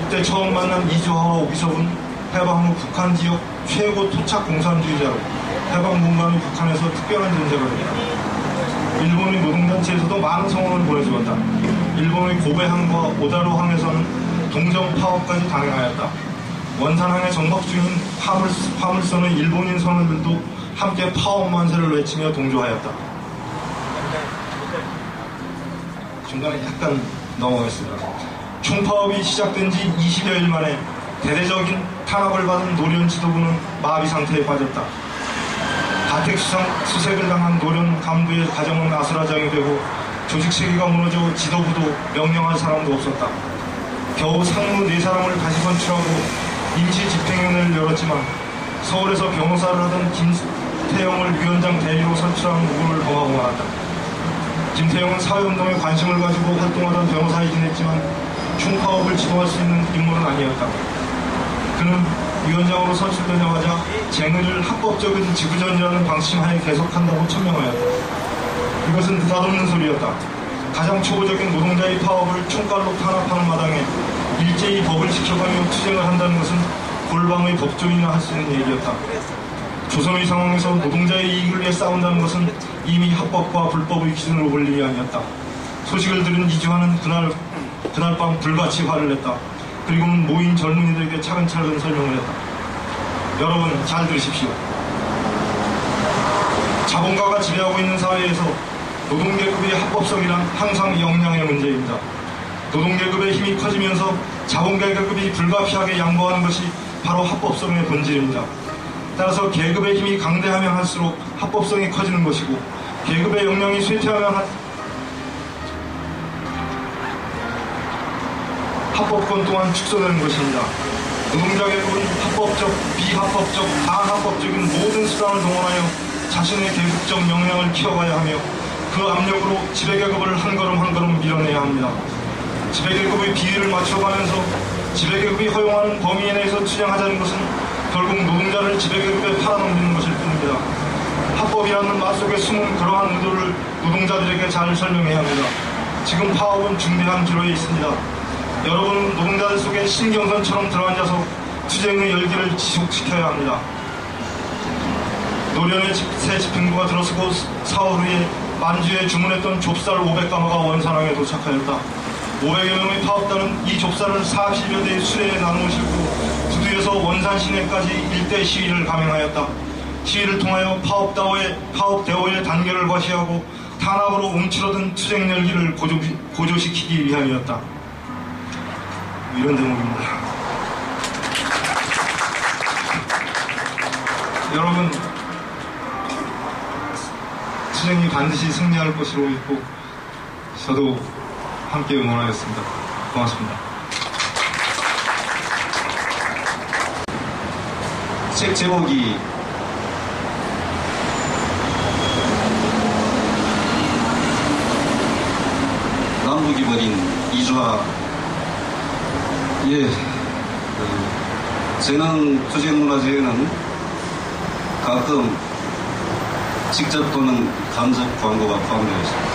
이때 처음 만난 이주화와 오기섭은 해방 후 북한 지역 최고 토착 공산주의자로 해방 문관의 북한에서 특별한 존재가 됐다. 일본의 노동단체에서도 많은 성원을 보내주었다. 일본의 고베항과 오다루항에서는 동정 파업까지 단행하였다. 원산항에 정박 중인 화물선의 일본인 선원들도 함께 파업 만세를 외치며 동조하였다. 중간에 약간 넘어가겠습니다. 총파업이 시작된 지 20여일 만에 대대적인 탄압을 받은 노련 지도부는 마비 상태에 빠졌다. 가택 수색을 당한 노련 간부의 가정은 아수라장이 되고 조직 체계가 무너져 지도부도 명령할 사람도 없었다. 겨우 상무 4사람을 다시 선출하고 임시 집행위원회를 열었지만 서울에서 변호사를 하던 김태형을 위원장 대리로 선출한 우를 범하고 말았다. 김태형은 사회운동에 관심을 가지고 활동하던 변호사이긴 했지만 총파업을 지도할 수 있는 인물은 아니었다. 그는 위원장으로 선출되자마자 쟁의를 합법적인 지구전이라는 방침하에 계속한다고 천명하였다. 이것은 느닷없는 소리였다. 가장 초보적인 노동자의 파업을 총칼로 탄압하는 마당에 일제히 법을 지켜가며 투쟁을 한다는 것은 골방의 법조인이나 할 수 있는 얘기였다. 조선의 상황에서 노동자의 이익을 위해 싸운다는 것은 이미 합법과 불법의 기준으로 볼 일이 아니었다. 소식을 들은 이주환은 그날 밤 불같이 화를 냈다. 그리고는 모인 젊은이들에게 차근차근 설명을 했다. 여러분 잘 들으십시오. 자본가가 지배하고 있는 사회에서 노동계급의 합법성이란 항상 역량의 문제입니다. 노동계급의 힘이 커지면서 자본계급이 불가피하게 양보하는 것이 바로 합법성의 본질입니다. 따라서 계급의 힘이 강대하면 할수록 합법성이 커지는 것이고 계급의 역량이 쇠퇴하면 합법권 또한 축소되는 것입니다. 노동자 계급은 합법적, 비합법적, 반합법적인 모든 수단을 동원하여 자신의 계급적 역량을 키워가야 하며 그 압력으로 지배계급을 한 걸음 한 걸음 밀어내야 합니다. 지배계급의 비위를 맞춰가면서 지배계급이 허용하는 범위 내에서 투쟁하자는 것은 결국 노동자를 지배계급에 팔아넘기는 것일 뿐입니다. 합법이라는 말 속에 숨은 그러한 의도를 노동자들에게 잘 설명해야 합니다. 지금 파업은 중대한 기로에 있습니다. 여러분은 노동자들 속에 신경선처럼 들어앉아서 투쟁의 열기를 지속시켜야 합니다. 노련의 새 집행부가 들어서고 사흘 후에 만주에 주문했던 좁쌀 500가마가 원산항에 도착하였다. 500여 명의 파업단은 이 좁쌀을 40여 대의 수레에 나누어 싣고 구두에서 원산 시내까지 일대 시위를 감행하였다. 시위를 통하여 파업 대오의 단결을 과시하고 탄압으로 움츠러든 투쟁 열기를 고조시키기 위함이었다. 이런 대목입니다. 여러분, 투쟁이 반드시 승리할 것으로 믿고 저도 함께 응원하겠습니다. 고맙습니다. 책 제목이 남북이 벌인 이주화. 예, 재능 투쟁문화제에는 가끔 직접 또는 간접 광고가 포함되어 있습니다.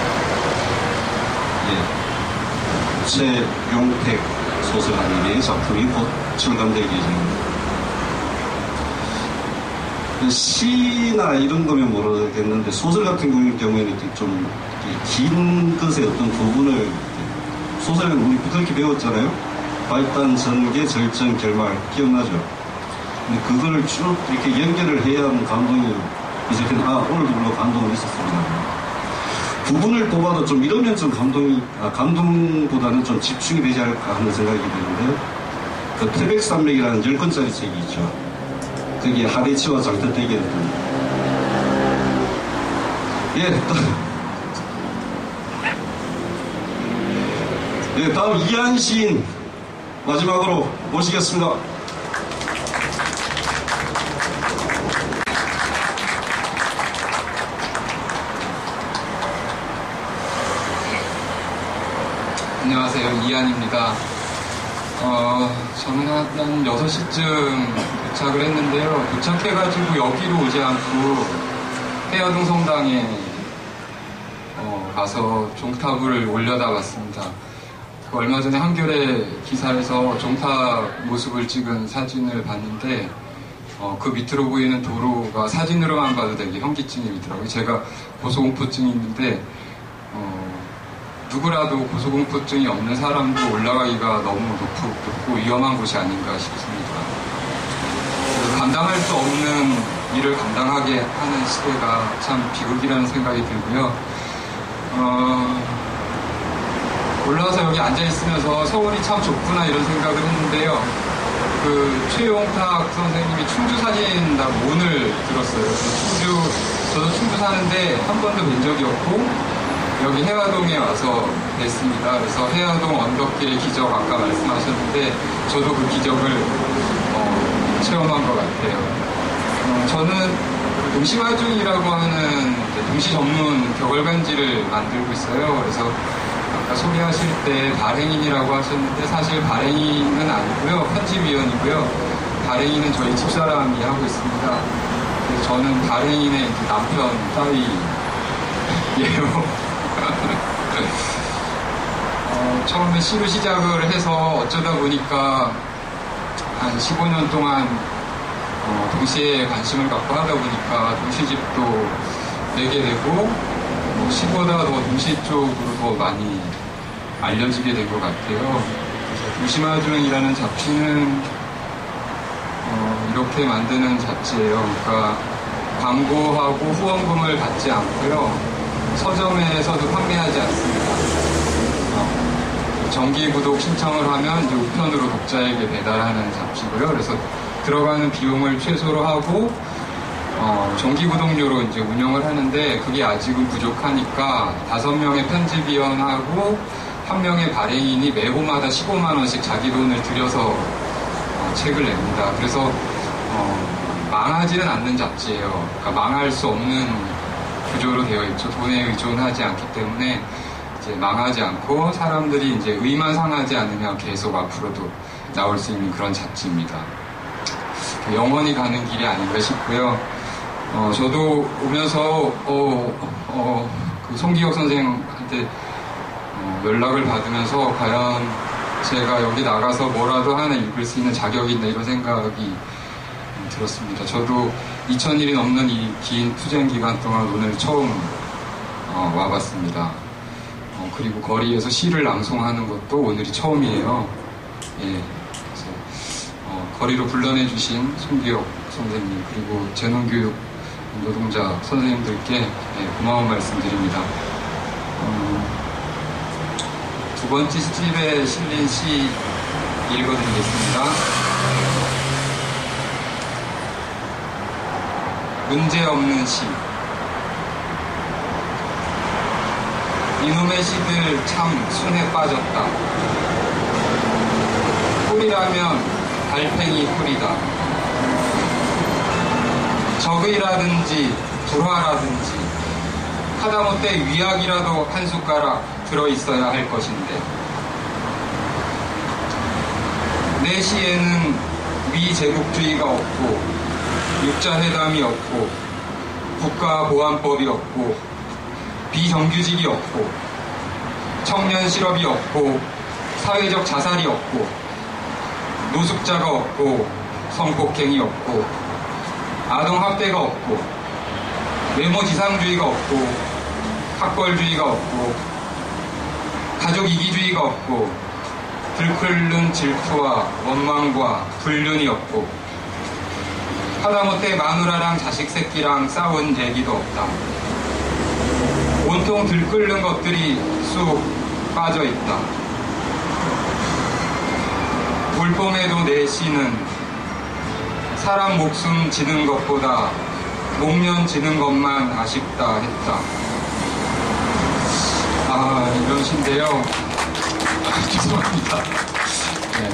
예, 최용택 소설가님의 작품이 곧 출간될 예정입니다. 시나 이런 거면 모르겠는데 소설 같은 경우에는 좀 긴 것의 어떤 부분을 소설은 우리 그렇게 배웠잖아요. 발단, 전개, 절정, 결말 기억나죠? 근데 그걸 쭉 이렇게 연결을 해야 하는 감동이 있을 텐데 오늘도 물론 감동은 있었습니다. 부분을 뽑아도 좀 이러면 좀 감동보다는 좀 집중이 되지 않을까 하는 생각이 드는데 그 태백산맥이라는 10권짜리 책이 있죠. 거기에 하대치와 장터대기였던 다음 이한 시인 마지막으로 모시겠습니다. 안녕하세요. 이한입니다. 저는 한 6시쯤 도착을 했는데요. 도착해가지고 여기로 오지 않고 해화동 성당에 가서 종탑을 올려다 왔습니다. 얼마 전에 한겨레 기사에서 종탑 모습을 찍은 사진을 봤는데 그 밑으로 보이는 도로가 사진으로만 봐도 되게 현기증이 들더라고요. 제가 고소공포증이 있는데 누구라도 고소공포증이 없는 사람도 올라가기가 너무 높고 위험한 곳이 아닌가 싶습니다. 감당할 수 없는 일을 감당하게 하는 시대가 참 비극이라는 생각이 들고요. 올라와서 여기 앉아있으면서 서울이 참 좋구나 이런 생각을 했는데요. 그 최용탁 선생님이 충주 사신다고 오늘 들었어요. 저도 충주 사는데 한 번도 뵌 적이 없고 여기 해화동에 와서 뵀습니다. 그래서 해화동 언덕길의 기적 아까 말씀하셨는데 저도 그 기적을 체험한 것 같아요. 저는 동시화중이라고 하는 동시 전문 격월간지를 만들고 있어요. 그래서 아까 소개하실 때 발행인이라고 하셨는데 사실 발행인은 아니고요. 편집위원이고요. 발행인은 저희 집사람이 하고 있습니다. 그래서 저는 발행인의 이제 남편 따위예요. 처음에 시로 시작을 해서 어쩌다 보니까 한 15년 동안 동시에 관심을 갖고 하다 보니까 동시집도 내게 되고 시보다 더 동시 쪽으로 더 많이 알려지게 된 것 같아요. 그래서 동시마중이라는 잡지는 이렇게 만드는 잡지예요. 그러니까 광고하고 후원금을 받지 않고요. 서점에서도 판매하지 않습니다. 정기 구독 신청을 하면 이제 우편으로 독자에게 배달하는 잡지고요. 그래서 들어가는 비용을 최소로 하고 정기 구독료로 이제 운영을 하는데 그게 아직은 부족하니까 5명의 편집위원하고 1명의 발행인이 매호마다 15만 원씩 자기 돈을 들여서 책을 냅니다. 그래서 망하지는 않는 잡지예요. 그러니까 망할 수 없는 구조로 되어 있죠. 돈에 의존하지 않기 때문에 이제 망하지 않고 사람들이 이제 의만 상하지 않으면 계속 앞으로도 나올 수 있는 그런 잡지입니다. 영원히 가는 길이 아닌가 싶고요. 저도 오면서 그 송기혁 선생한테 연락을 받으면서 과연 제가 여기 나가서 뭐라도 하나 읽을 수 있는 자격이 있나 이런 생각이 들었습니다. 저도 2000일이 넘는 이 긴 투쟁 기간 동안 오늘 처음 와봤습니다. 그리고 거리에서 시를 낭송하는 것도 오늘이 처음이에요. 예, 그래서 거리로 불러내주신 송기혁 선생님 그리고 재능교육 노동자 선생님들께 고마운 말씀드립니다. 두 번째 시집에 실린 시 읽어드리겠습니다. 문제없는 시. 이놈의 시들 참 순에 빠졌다. 꿀이라면 달팽이 꿀이다. 적의라든지 불화라든지 하다못해 위약이라도 한 숟가락 들어있어야 할 것인데 내 시에는 위제국주의가 없고 육자회담이 없고 국가보안법이 없고 비정규직이 없고 청년 실업이 없고 사회적 자살이 없고 노숙자가 없고 성폭행이 없고 아동학대가 없고 외모지상주의가 없고 학벌주의가 없고 가족이기주의가 없고 들끓는 질투와 원망과 불륜이 없고 하다못해 마누라랑 자식 새끼랑 싸운 얘기도 없다. 온통 들끓는 것들이 쑥 빠져있다. 울봄에도 내 시는 사람 목숨 지는 것보다 목련 지는 것만 아쉽다 했다. 이런 시인데요. 죄송합니다. 네.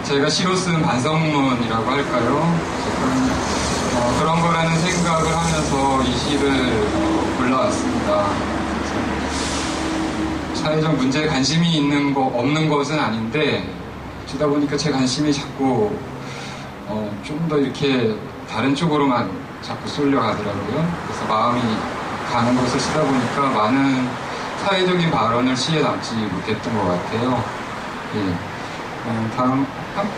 제가 시로 쓴 반성문이라고 할까요? 그런 거라는 생각을 하면서 이 시를 골라왔습니다. 사회적 문제에 관심이 있는 없는 것은 아닌데 그러다 보니까 제 관심이 자꾸 좀 더 이렇게 다른 쪽으로만 자꾸 쏠려가더라고요. 그래서 마음이 가는 것을 쓰다 보니까 많은 사회적인 발언을 시에 담지 못했던 것 같아요. 예. 다음 한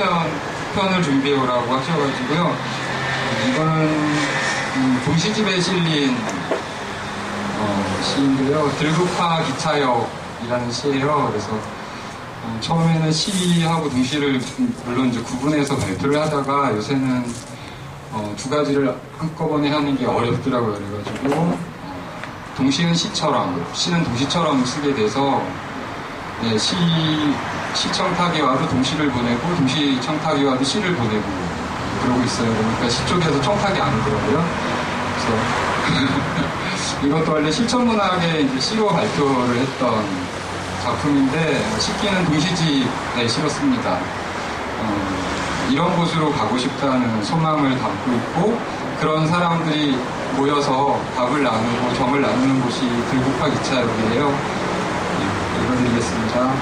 편을 준비해오라고 하셔가지고요. 이거는 동시집에 실린 시인데요. 들국화 기차역이라는 시예요. 그래서 처음에는 시하고 동시를 물론 이제 구분해서 발표를 하다가 요새는 두 가지를 한꺼번에 하는 게 어렵더라고요. 그래가지고 동시는 시처럼, 시는 동시처럼 쓰게 돼서 네, 시 청타기와도 동시를 보내고 동시 청타기와도 시를 보내고 그러고 있어요. 그러니까 시 쪽에서 청타기 안 오더라고요. 그래서 이것도 원래 실천문학에 이제 시로 발표를 했던 작품인데 시기는 동시집에 실었습니다. 이런 곳으로 가고 싶다는 소망을 담고 있고 그런 사람들이 모여서 밥을 나누고 정을 나누는 곳이 들국화 기차역이에요. 읽어드리겠습니다.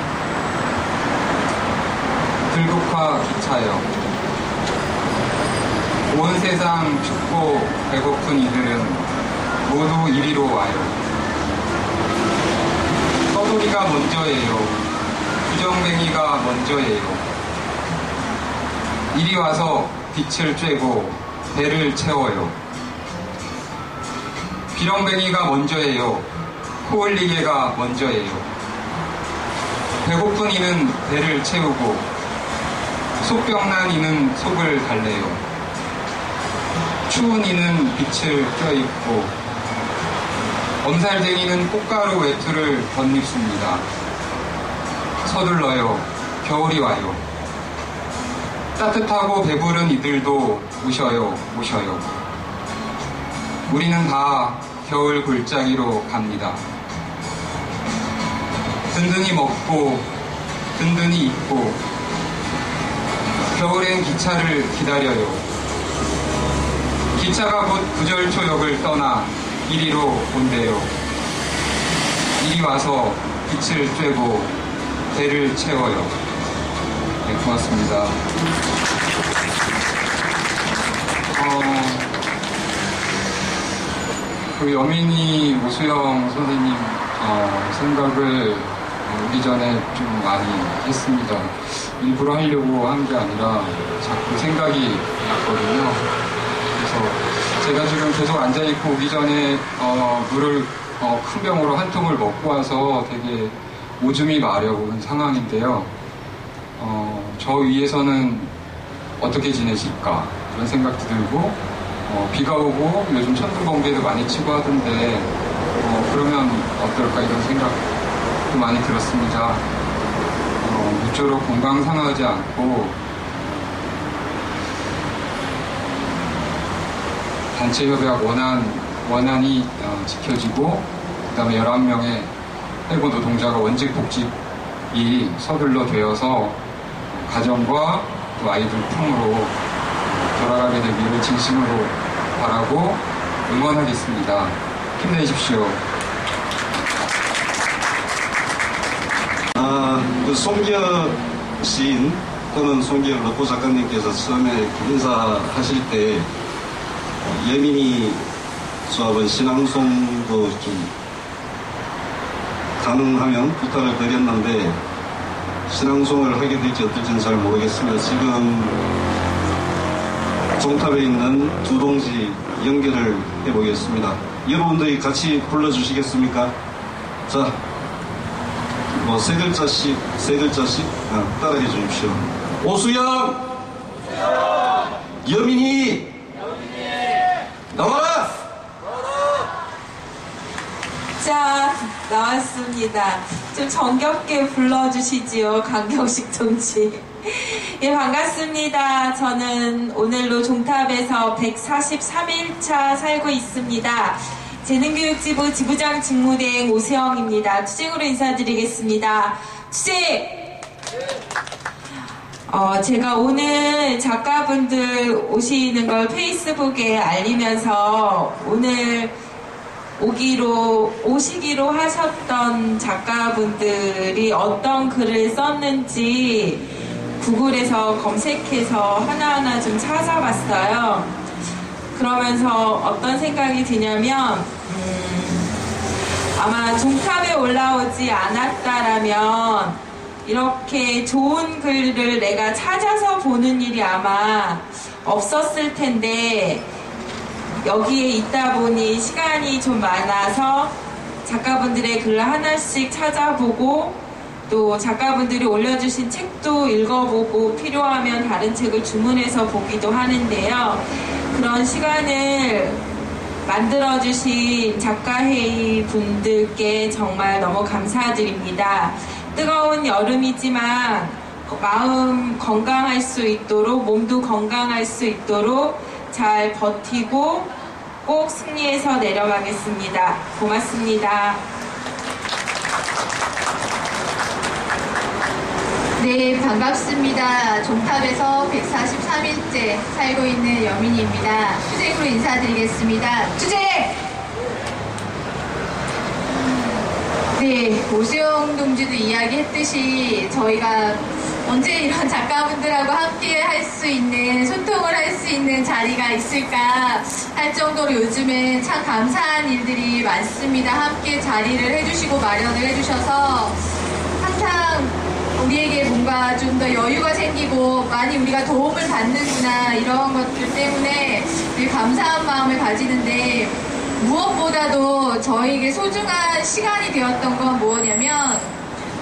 들국화 기차역. 온 세상 춥고 배고픈 이들은 모두 이리로 와요. 떠돌이가 먼저예요. 부정뱅이가 먼저예요. 이리 와서 빛을 쬐고 배를 채워요. 비렁뱅이가 먼저예요. 코 흘리개가 먼저예요. 배고픈 이는 배를 채우고 속병난 이는 속을 달래요. 추운 이는 빛을 껴입고 엄살쟁이는 꽃가루 외투를 덧입습니다. 서둘러요. 겨울이 와요. 따뜻하고 배부른 이들도 오셔요. 오셔요. 우리는 다 겨울 골짜기로 갑니다. 든든히 먹고 든든히 입고 겨울엔 기차를 기다려요. 기차가 곧 구절초역을 떠나 이리로 온대요. 이리 와서 빛을 쬐고 배를 채워요. 네, 고맙습니다. 그 여민이 오수영 선생님 생각을 오기 전에 좀 많이 했습니다. 일부러 하려고 한 게 아니라 자꾸 생각이 났거든요. 그래서 제가 지금 계속 앉아있고 오기 전에 물을 큰 병으로 한 통을 먹고 와서 되게 오줌이 마려운 상황인데요. 저 위에서는 어떻게 지내실까 이런 생각도 들고 비가 오고 요즘 천둥 번개도 많이 치고 하던데 그러면 어떨까 이런 생각도 많이 들었습니다. 무쪼록 건강 상하지 않고 단체 협약 원안이 지켜지고 그 다음에 11명의 해고 노동자가 원직 복직이 서둘러 되어서 가정과 또 아이들 품으로 돌아가게 되기를 진심으로 바라고 응원하겠습니다. 힘내십시오. 그 송기혁 시인 또는 송기혁 럭고 작가님께서 처음에 인사하실 때 예민이 수업은 신앙송도 좀 가능하면 부탁을 드렸는데 신앙송을 하게 될지 어떨지는 잘 모르겠으며 지금 종탑에 있는 두 동지 연결을 해보겠습니다. 여러분들이 같이 불러주시겠습니까? 자, 세 글자씩 따라해 주십시오. 오수영! 여민이! 나와라! 자, 나왔습니다. 좀 정겹게 불러주시지요, 강경식 동지. 예, 반갑습니다. 저는 오늘로 종탑에서 143일차 살고 있습니다. 재능교육지부 지부장 직무대행 오수영입니다. 투쟁으로 인사드리겠습니다. 투쟁! 제가 오늘 작가분들 오시는 걸 페이스북에 알리면서 오늘 오시기로 하셨던 작가분들이 어떤 글을 썼는지 구글에서 검색해서 하나하나 좀 찾아봤어요. 그러면서 어떤 생각이 드냐면 아마 종탑에 올라오지 않았다라면 이렇게 좋은 글을 내가 찾아서 보는 일이 아마 없었을 텐데 여기에 있다 보니 시간이 좀 많아서 작가분들의 글을 하나씩 찾아보고 또 또 작가분들이 올려주신 책도 읽어보고 필요하면 다른 책을 주문해서 보기도 하는데요. 그런 시간을 만들어주신 작가회의 분들께 정말 너무 감사드립니다. 뜨거운 여름이지만 마음 건강할 수 있도록, 몸도 건강할 수 있도록 잘 버티고 꼭 승리해서 내려가겠습니다. 고맙습니다. 네, 반갑습니다. 종탑에서 143일째 살고 있는 여민입니다. 투쟁으로 인사드리겠습니다. 투쟁! 네, 오수영 동지도 이야기했듯이 저희가 언제 이런 작가분들하고 함께 할 수 있는, 소통을 할 수 있는 자리가 있을까 할 정도로 요즘에 참 감사한 일들이 많습니다. 함께 자리를 해주시고 마련을 해주셔서 항상 우리에게 뭔가 좀 더 여유가 생기고 많이 우리가 도움을 받는구나, 이런 것들 때문에 감사한 마음을 가지는데, 무엇보다도 저에게 소중한 시간이 되었던 건 뭐냐면,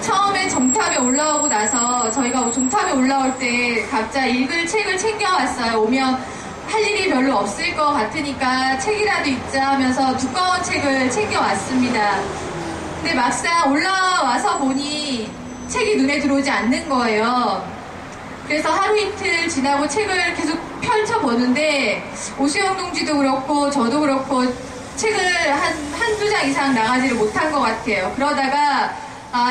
처음에 종탑에 올라오고 나서 저희가 종탑에 올라올 때 각자 읽을 책을 챙겨왔어요. 오면 할 일이 별로 없을 것 같으니까 책이라도 읽자 하면서 두꺼운 책을 챙겨왔습니다. 근데 막상 올라와서 보니 책이 눈에 들어오지 않는 거예요. 그래서 하루 이틀 지나고 책을 계속 펼쳐보는데, 오수영 동지도 그렇고 저도 그렇고 책을 한두 장 이상 나가지를 못한 것 같아요. 그러다가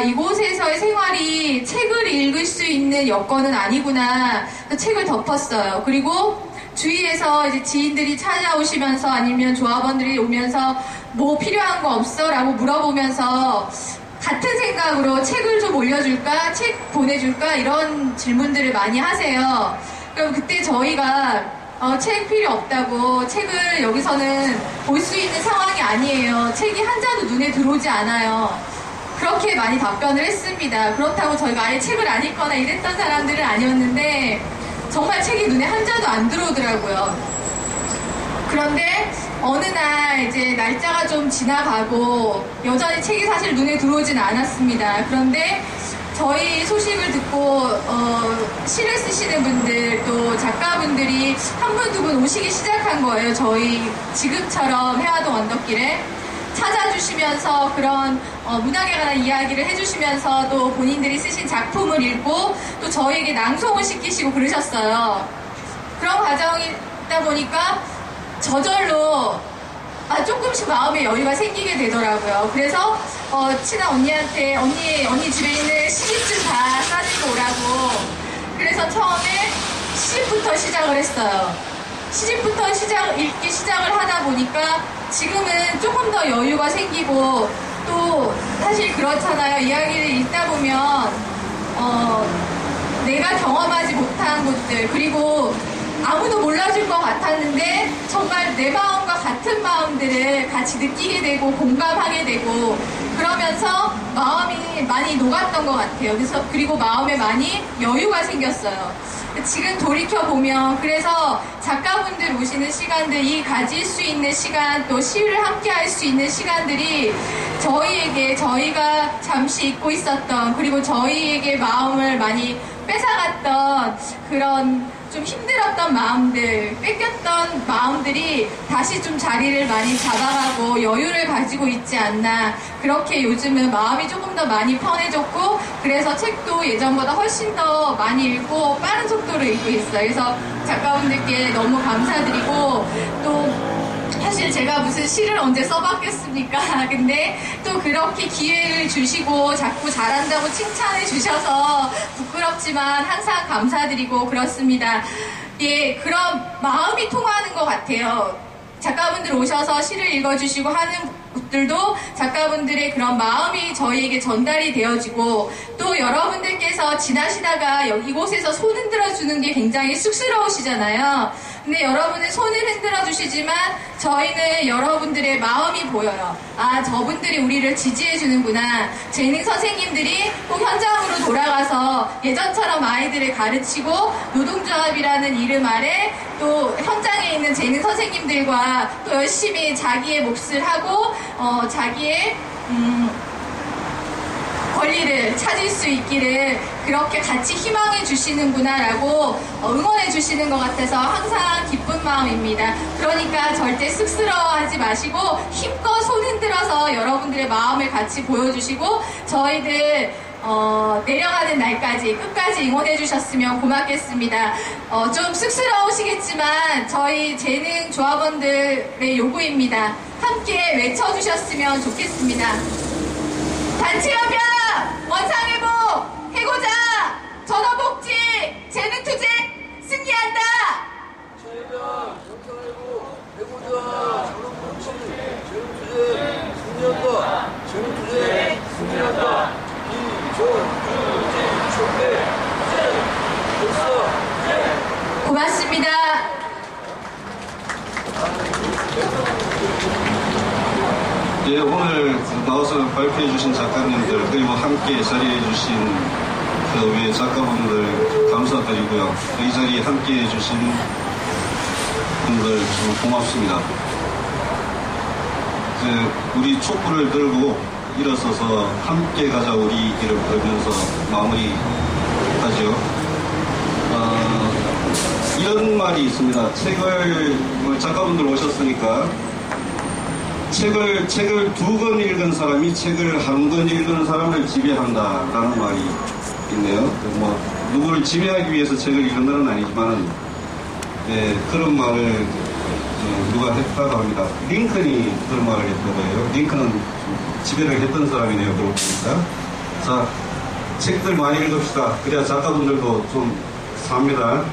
이곳에서의 생활이 책을 읽을 수 있는 여건은 아니구나, 책을 덮었어요. 그리고 주위에서 이제 지인들이 찾아오시면서 아니면 조합원들이 오면서 뭐 필요한 거 없어? 라고 물어보면서 같은 생각으로 책을 좀 올려줄까? 책 보내줄까? 이런 질문들을 많이 하세요. 그럼 그때 저희가 책 필요 없다고, 책을 여기서는 볼 수 있는 상황이 아니에요. 책이 한 자도 눈에 들어오지 않아요. 그렇게 많이 답변을 했습니다. 그렇다고 저희가 아예 책을 안 읽거나 이랬던 사람들은 아니었는데, 정말 책이 눈에 한 자도 안 들어오더라고요. 그런데 어느 날 이제 날짜가 좀 지나가고 여전히 책이 사실 눈에 들어오진 않았습니다. 그런데 저희 소식을 듣고 시를 쓰시는 분들, 또 작가분들이 한 분 두 분 오시기 시작한 거예요. 저희 지금처럼 해화동 언덕길에 찾아주시면서 그런 문학에 관한 이야기를 해주시면서 또 본인들이 쓰신 작품을 읽고 또 저희에게 낭송을 시키시고 그러셨어요. 그런 과정이다 보니까 저절로 조금씩 마음의 여유가 생기게 되더라고요. 그래서 친한 언니한테 언니 집에 있는 시집들 다 싸들고 오라고, 그래서 처음에 시집부터 시작을 했어요. 시집부터 읽기 시작을 하다 보니까 지금은 조금 더 여유가 생기고, 또 사실 그렇잖아요. 이야기를 읽다 보면 내가 경험하지 못한 곳들, 그리고 아무도 몰라줄 것 같았는데 정말 내 마음과 같은 마음들을 같이 느끼게 되고 공감하게 되고, 그러면서 마음이 많이 녹았던 것 같아요. 그리고 마음에 많이 여유가 생겼어요. 지금 돌이켜보면, 그래서 작가분들 오시는 시간들, 이 가질 수 있는 시간, 또 시를 함께 할 수 있는 시간들이 저희에게, 저희가 잠시 잊고 있었던, 그리고 저희에게 마음을 많이 뺏어갔던 그런 좀 힘들었던 마음들, 뺏겼던 마음들이 다시 좀 자리를 많이 잡아가고 여유를 가지고 있지 않나. 그렇게 요즘은 마음이 조금 더 많이 편해졌고, 그래서 책도 예전보다 훨씬 더 많이 읽고 빠른 속도로 읽고 있어요. 그래서 작가분들께 너무 감사드리고, 또 사실 제가 무슨 시를 언제 써봤겠습니까? 근데 또 그렇게 기회를 주시고 자꾸 잘한다고 칭찬해 주셔서 부끄럽지만 항상 감사드리고 그렇습니다. 예, 그런 마음이 통하는 것 같아요. 작가분들 오셔서 시를 읽어주시고 하는 분들도 작가분들의 그런 마음이 저희에게 전달이 되어지고, 또 여러분들께서 지나시다가 이곳에서 손 흔들어 주는 게 굉장히 쑥스러우시잖아요. 근데 여러분은 손을 흔들어 주시지만 저희는 여러분들의 마음이 보여요. 저분들이 우리를 지지해 주는구나. 재능 선생님들이 꼭 현장으로 돌아가서 예전처럼 아이들을 가르치고 노동조합이라는 이름 아래 또 현장에 있는 재능 선생님들과 또 열심히 자기의 몫을 하고 자기의 권리를 찾을 수 있기를 그렇게 같이 희망해 주시는구나라고 응원해 주시는 것 같아서 항상 기쁜 마음입니다. 그러니까 절대 쑥스러워하지 마시고 힘껏 손 흔들어서 여러분들의 마음을 같이 보여주시고 저희들 내려가는 날까지 끝까지 응원해 주셨으면 고맙겠습니다. 좀 쑥스러우시겠지만 저희 재능 조합원들의 요구입니다. 함께 외쳐주셨으면 좋겠습니다. 단체협약, 원상회복, 해고자, 전원복지, 재능투쟁 승리한다. 단체협약, 원상회복, 해고자, 전원복지, 재능투쟁 승리한다. 재능투쟁 승리한다. 고맙습니다. 예, 오늘 나와서 발표해 주신 작가님들 그리고 함께 자리해 주신 그 외 작가분들 감사드리고요. 이 자리에 함께 해 주신 분들 좀 고맙습니다. 우리 촛불을 들고 일어서서 함께 가자 우리 길을 걸으면서 마무리하죠. 이런 말이 있습니다. 작가분들 오셨으니까 책을 2권 읽은 사람이 책을 1권 읽은 사람을 지배한다라는 말이 있네요. 누구를 지배하기 위해서 책을 읽는다는 아니지만 그런 말을 누가 했다고 합니다. 링컨이 그런 말을 했다고 해요. 링컨은 지배를 했던 사람이네요. 그러고 보니까. 자, 책들 많이 읽읍시다. 그래야 작가분들도 좀 삽니다.